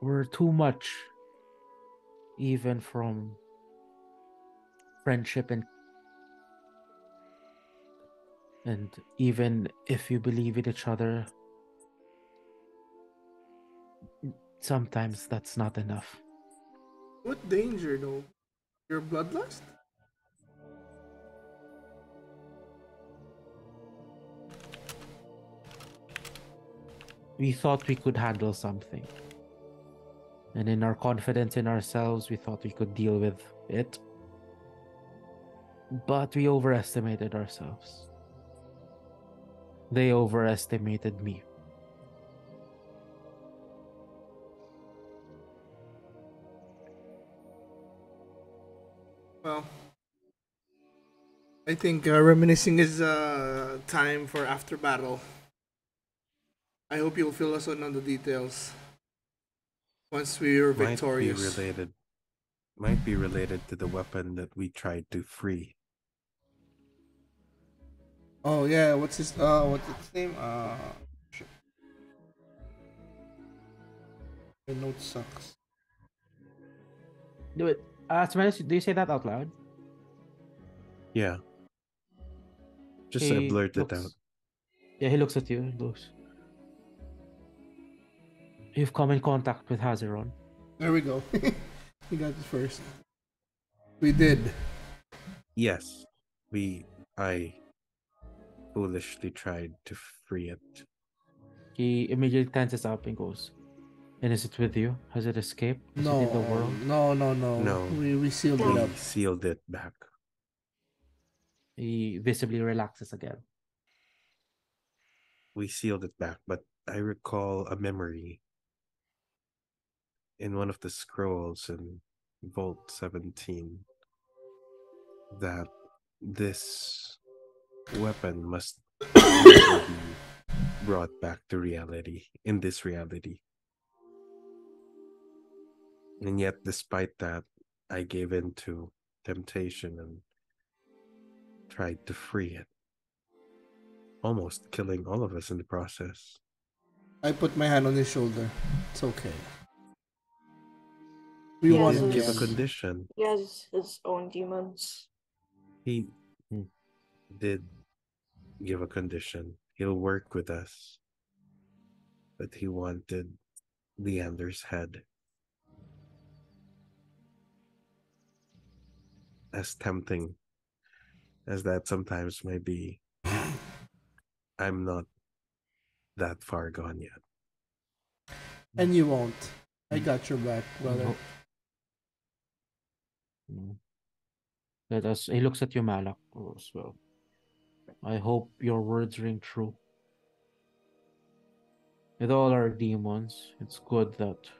were too much, even from friendship and even if you believe in each other, sometimes that's not enough. What danger though? Your bloodlust? We thought we could handle something, and in our confidence in ourselves, we thought we could deal with it, but we overestimated ourselves. They overestimated me. Well, I think reminiscing is time for after battle. I hope you'll fill us in on the details once we are victorious. Might be related to the weapon that we tried to free. Oh yeah, what's its name? Shit. The note sucks. Do it. Asumedos, do you say that out loud? Yeah. Just I He blurted looks, out. Yeah, he looks at you and goes, "You've come in contact with Hazeron." There we go. We got it first. We did. Yes. I foolishly tried to free it. He immediately tenses up and goes, "And is it with you? Has it escaped? Is No, it in the world?" no. No. We sealed it up. We sealed it back. He visibly relaxes again. We sealed it back, but I recall a memory in one of the scrolls in Vault 17 that this weapon must never be brought back to reality, in this reality. And yet, despite that, I gave in to temptation and tried to free it, almost killing all of us in the process. I put my hand on his shoulder. It's okay. We He won has Give a again. condition. He has his own demons. He did give a condition. He'll work with us. But he wanted Leander's head. As tempting as that sometimes may be, I'm not that far gone yet. And you won't. I got your back, brother. Let us. He looks at you, Malak, as well. I hope your words ring true. With all our demons, it's good that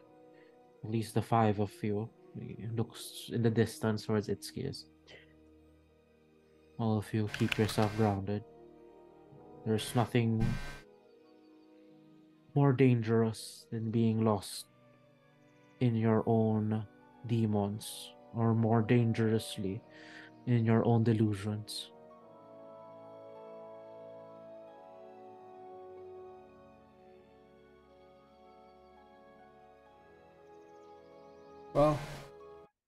at least the 5 of you, he looks in the distance towards Itszki. All of you keep yourself grounded. There's nothing more dangerous than being lost in your own demons, or more dangerously in your own delusions. Well,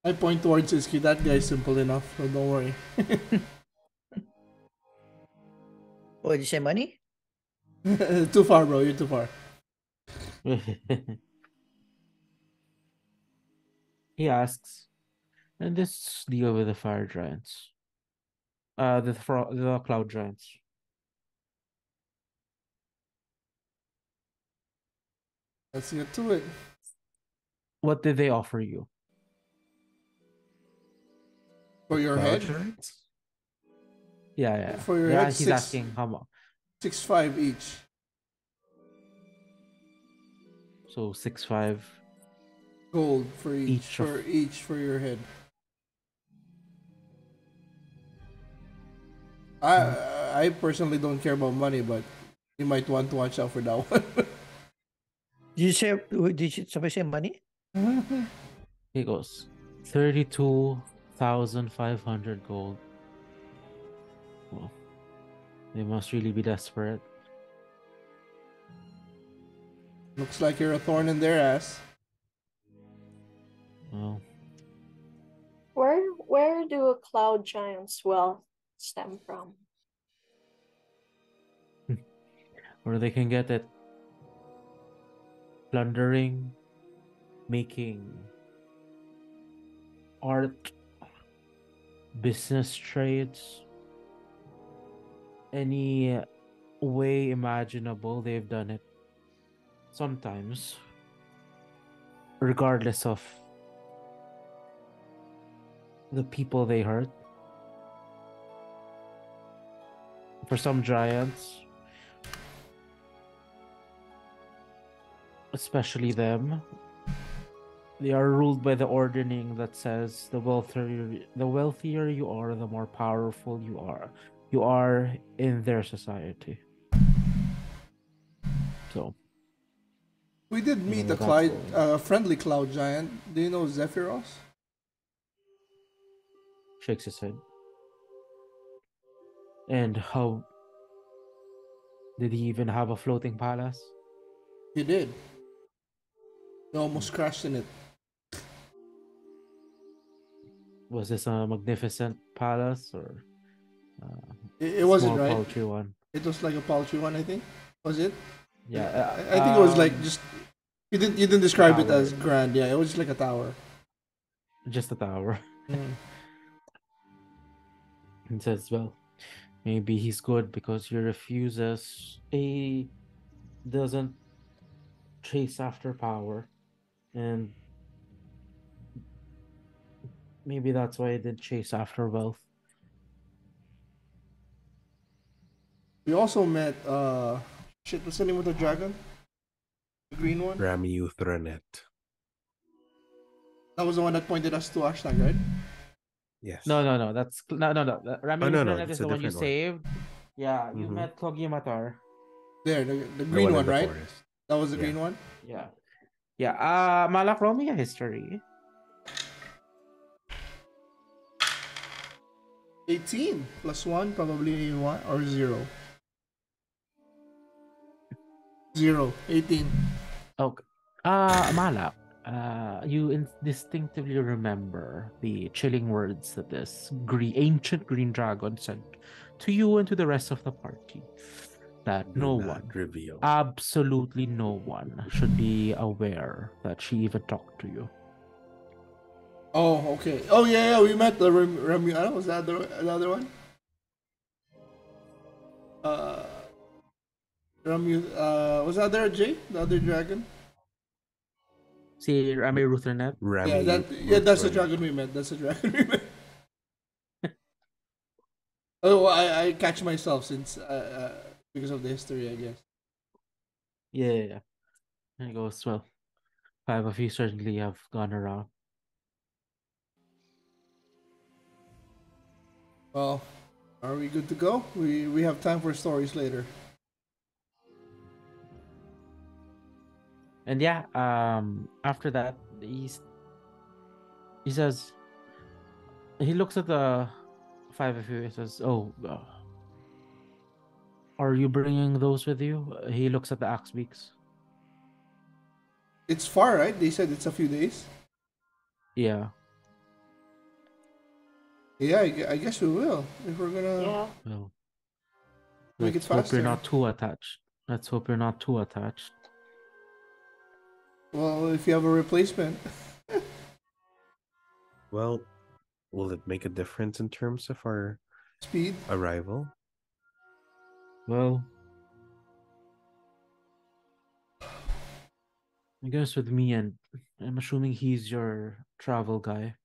I point towards Itszki. That guy's simple enough, so don't worry. What did you say, money? Too far, bro. You're too far. He asks, and this deal with the fire giants, the cloud giants. Let's get to it. What did they offer you? For your head? Yeah. For your Yeah, head, he's asking how much. 6-5 each. So 6-5 Gold for each. Each For your head. I personally don't care about money, but you might want to watch out for that one. Did somebody say money? He goes 32,500 gold. Well, they must really be desperate. Looks like you're a thorn in their ass. Well, Where do a cloud giant's wealth stem from? where they can get it. Plundering, making art, business trades, any way imaginable, they've done it. Sometimes, regardless of the people they hurt. For some giants, especially them, they are ruled by the ordering that says the wealthier you are, the more powerful you are. You are in their society. So we did meet a friendly cloud giant. Do you know Zephyros? Shakes his head. And how did he even have a floating palace? He did. You almost crashed in it. Was this a magnificent palace or It wasn't, small right? paltry one? It was like a paltry one, I think. Was it? Yeah. I think it was like just you didn't describe it tower. as grand. Yeah, it was just like a tower. Just a tower. Mm. And says, well, maybe he's good because he refuses. He doesn't chase after power, and maybe that's why he didn't chase after wealth. We also met what's the name of the dragon? The green one? Rami Uthranet. That was the one that pointed us to Ashtag, right? No. Yes. That's no. Rami no, Luthranet it's is a the one you different one. saved. Yeah, you Mhm. met Kogi Matar. There, the The green in one, the right? forest. That was the Yeah. green one? Yeah. Malak, roll me a history. 18 plus 1, probably 1 or 0. 0, 18. Okay. Malak, you distinctively remember the chilling words that this ancient green dragon sent to you and to the rest of the party. That Do no not one, reveal. absolutely no one, should be aware that she even talked to you. Oh, okay. Oh, yeah, we met the Remy. Was that the other one? Was that there Jay? The other dragon? See, Rami Ruthranet? Rami That's the Uthranet. dragon we met. That's the dragon we met. Oh, I catch myself since because of the history, I guess. Yeah. And he goes, well, 5 of you certainly have gone around. Well, are we good to go? We have time for stories later. And yeah, after that, he says, he looks at the 5 of you. He says, "Oh, are you bringing those with you?" He looks at the axe beaks. It's far, right? They said it's a few days. Yeah. Yeah, I guess we will if we're gonna Yeah. Well, make it let's hope faster. you're not too attached. Let's hope you're not too attached. Well, if you have a replacement. Well, will it make a difference in terms of our Speed. arrival? Well, I guess with me, and I'm assuming he's your travel guy.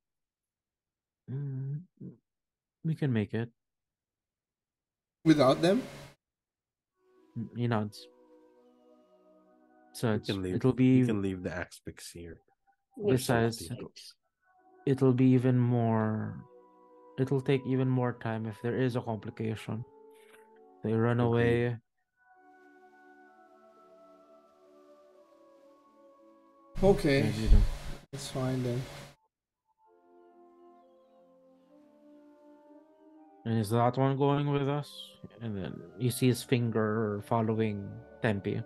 We can make it. Without them? He nods. So We can leave. it'll We be, can leave the aspects here. besides, it'll be even more. It'll take even more time if there is a complication. They run Agreed. away. Okay. And, you know, That's fine then. and is that one going with us? And then you see his finger following Tempe.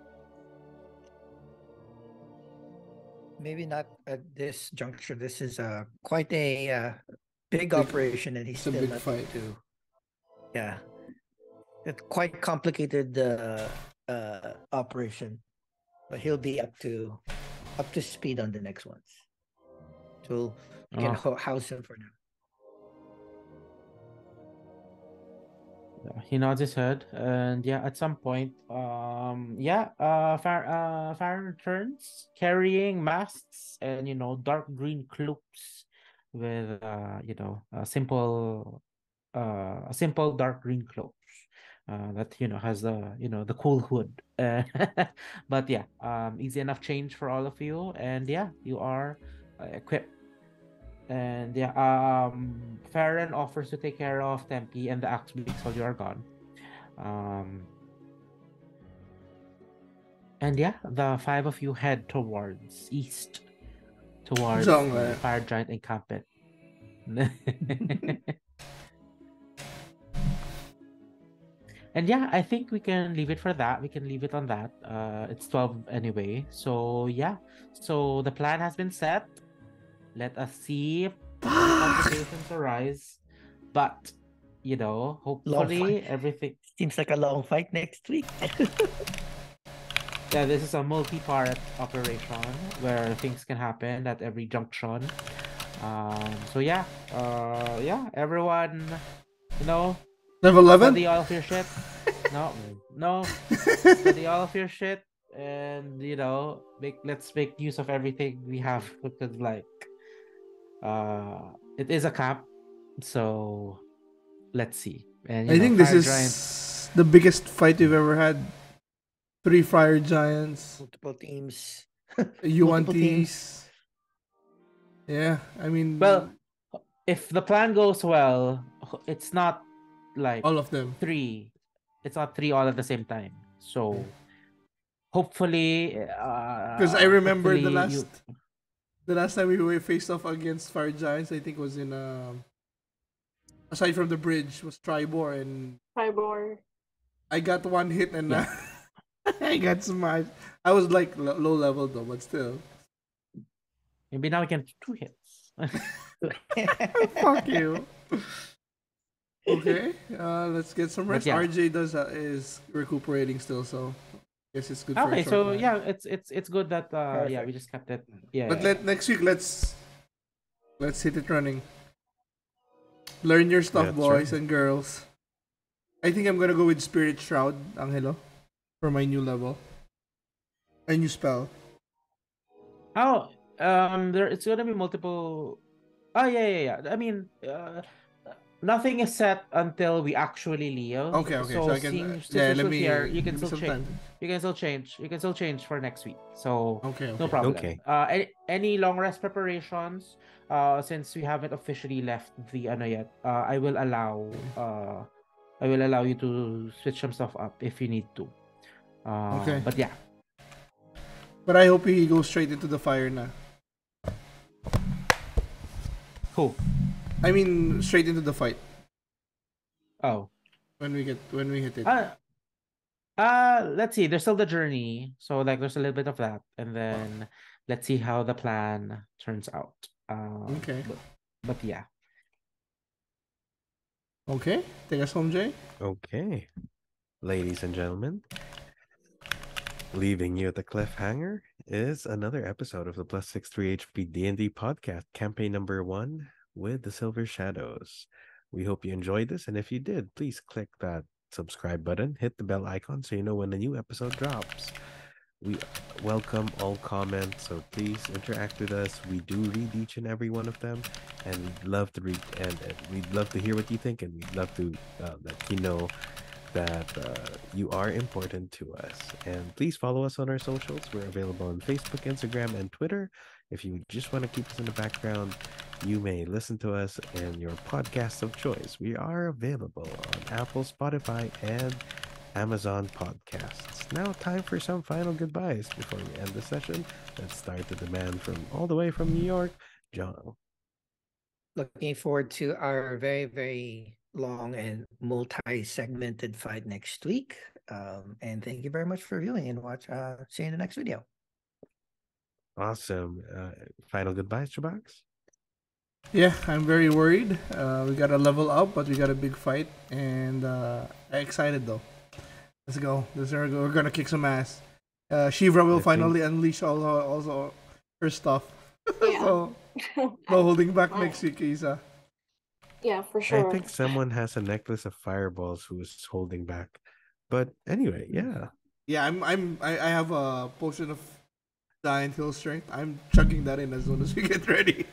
Maybe not at this juncture. This is quite a big operation, and he's it's a still big not fight. to. Yeah, it's quite complicated operation, but he'll be up to speed on the next ones. So you can house him for now. He nods his head, and yeah, at some point, Farron returns carrying masks and dark green cloaks with a simple dark green cloak that has the cool hood. But yeah, easy enough change for all of you, and yeah, you are equipped. And yeah, Farron offers to take care of Tempe and the axe beaks while you are gone. And yeah, the 5 of you head towards east, towards the fire giant encampment. And yeah, I think we can leave it for that. We can leave it on that. It's 12 anyway. So yeah. So the plan has been set. Let us see if any complications arise. But hopefully everything. Seems like a long fight next week. Yeah, this is a multi-part operation where things can happen at every junction. So yeah, everyone, Level 11? study all of your shit. No, study all of your shit, and let's make use of everything we have because it is a camp, so let's see. And I think this Fire is Giant, the biggest fight we've ever had. 3 fire giants, Multiple teams. Yuan-Tis. Yeah, I mean, well, if the plan goes well, it's not like all of them. 3. It's not 3 all at the same time. So hopefully, Because I remember the hopefully last time we faced off against fire giants, I think was in aside from the bridge was Tribor, and Tribor. I got one hit and I got smashed. I was like low level though, but still. maybe now we can 2 hits. Fuck you. Okay, let's get some rest. Yeah. RJ is recuperating still, so I guess it's good. For Okay, a short so while. yeah, it's good that we just kept it. Yeah. But next week let's hit it running. Learn your stuff, That's boys right. and girls. I think I'm gonna go with Spirit Shroud, Angelo, for my new level. A new spell. Oh, it's gonna be multiple. Oh yeah. I mean, nothing is set until we actually leave. Okay. So I can. Since Yeah, you're let still me. here, you give can me still some change. time. You can still change. You can still change for next week. So Okay. no problem. Okay. Any long rest preparations? Since we haven't officially left the ano yet, I will allow you to switch some stuff up if you need to. Okay. But yeah. But I hope he goes straight into the fire now. Cool. I mean, straight into the fight Oh. when we hit it. Let's see. There's still the journey, so there's a little bit of that, and then let's see how the plan turns out. Okay. But yeah. Okay. Take us home, Jay. Okay. Ladies and gentlemen, leaving you at the cliffhanger is another episode of the +63 HP D&D podcast, campaign number 1 with the Silver Shadows. We hope you enjoyed this, and if you did, please click that subscribe button, hit the bell icon so you know when a new episode drops. We welcome all comments, so please interact with us. We do read each and every one of them, and we'd love to read, and we'd love to hear what you think, and we'd love to let you know that you are important to us. And please follow us on our socials. We're available on Facebook, Instagram, and Twitter. If you just want to keep us in the background, you may listen to us in your podcast of choice. We are available on Apple, Spotify, and Amazon Podcasts. Now, time for some final goodbyes before we end the session. Let's start the demand from all the way from New York, John. Looking forward to our very, very long and multi-segmented fight next week. And thank you very much for viewing and watch. See you in the next video. Awesome. Final goodbyes, CHUBAX? Yeah, I'm very worried. We got to level up, but we got a big fight, and I'm excited though. Let's go. We're gonna kick some ass. Shevra will finally unleash all her stuff. Yeah. So no holding back next week, Isa. Yeah, for sure. I think someone has a necklace of fireballs who is holding back. But anyway, yeah. Yeah, I have a potion of giant hill strength. I'm chugging that in as soon as we get ready.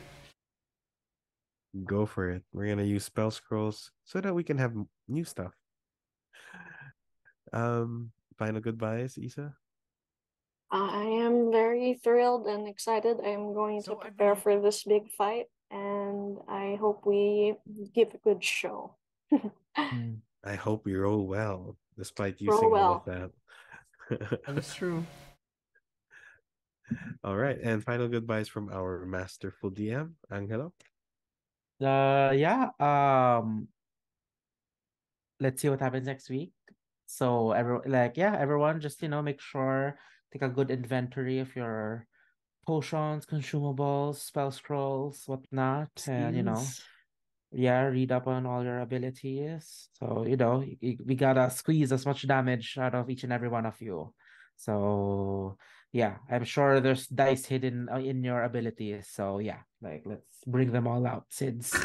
Go for it. We're gonna use spell scrolls so that we can have new stuff. Final goodbyes, Isa. I am very thrilled and excited. I am going to prepare for this big fight, and I hope we give a good show. I hope we roll well, despite using Roll all of well. that. That's true. All right, and final goodbyes from our masterful DM, Angelo. Yeah. Let's see what happens next week. So everyone just make sure take a good inventory of your potions, consumables, spell scrolls, whatnot, and Skills. read up on all your abilities. So we gotta squeeze as much damage out of each and every one of you. So yeah, I'm sure there's dice hidden in your abilities. So yeah, like let's bring them all out since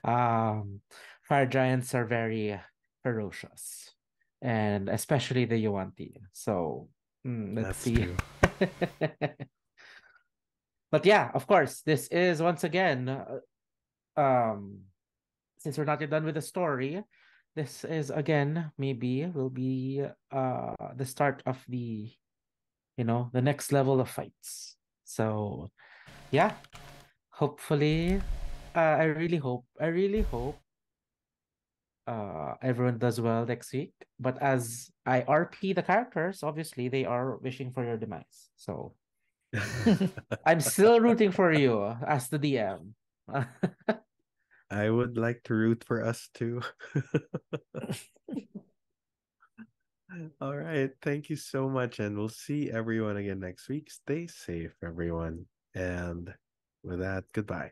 um fire giants are very ferocious, and especially the Yuan-Ti. So let's That's see. true. But yeah, of course, this is once again um since we're not yet done with the story, this is again maybe will be the start of the next level of fights. So yeah, hopefully I really hope everyone does well next week. But as I RP the characters, obviously they are wishing for your demise. So I'm still rooting for you as the DM. I would like to root for us too. All right. Thank you so much. And we'll see everyone again next week. Stay safe, everyone. And with that, goodbye.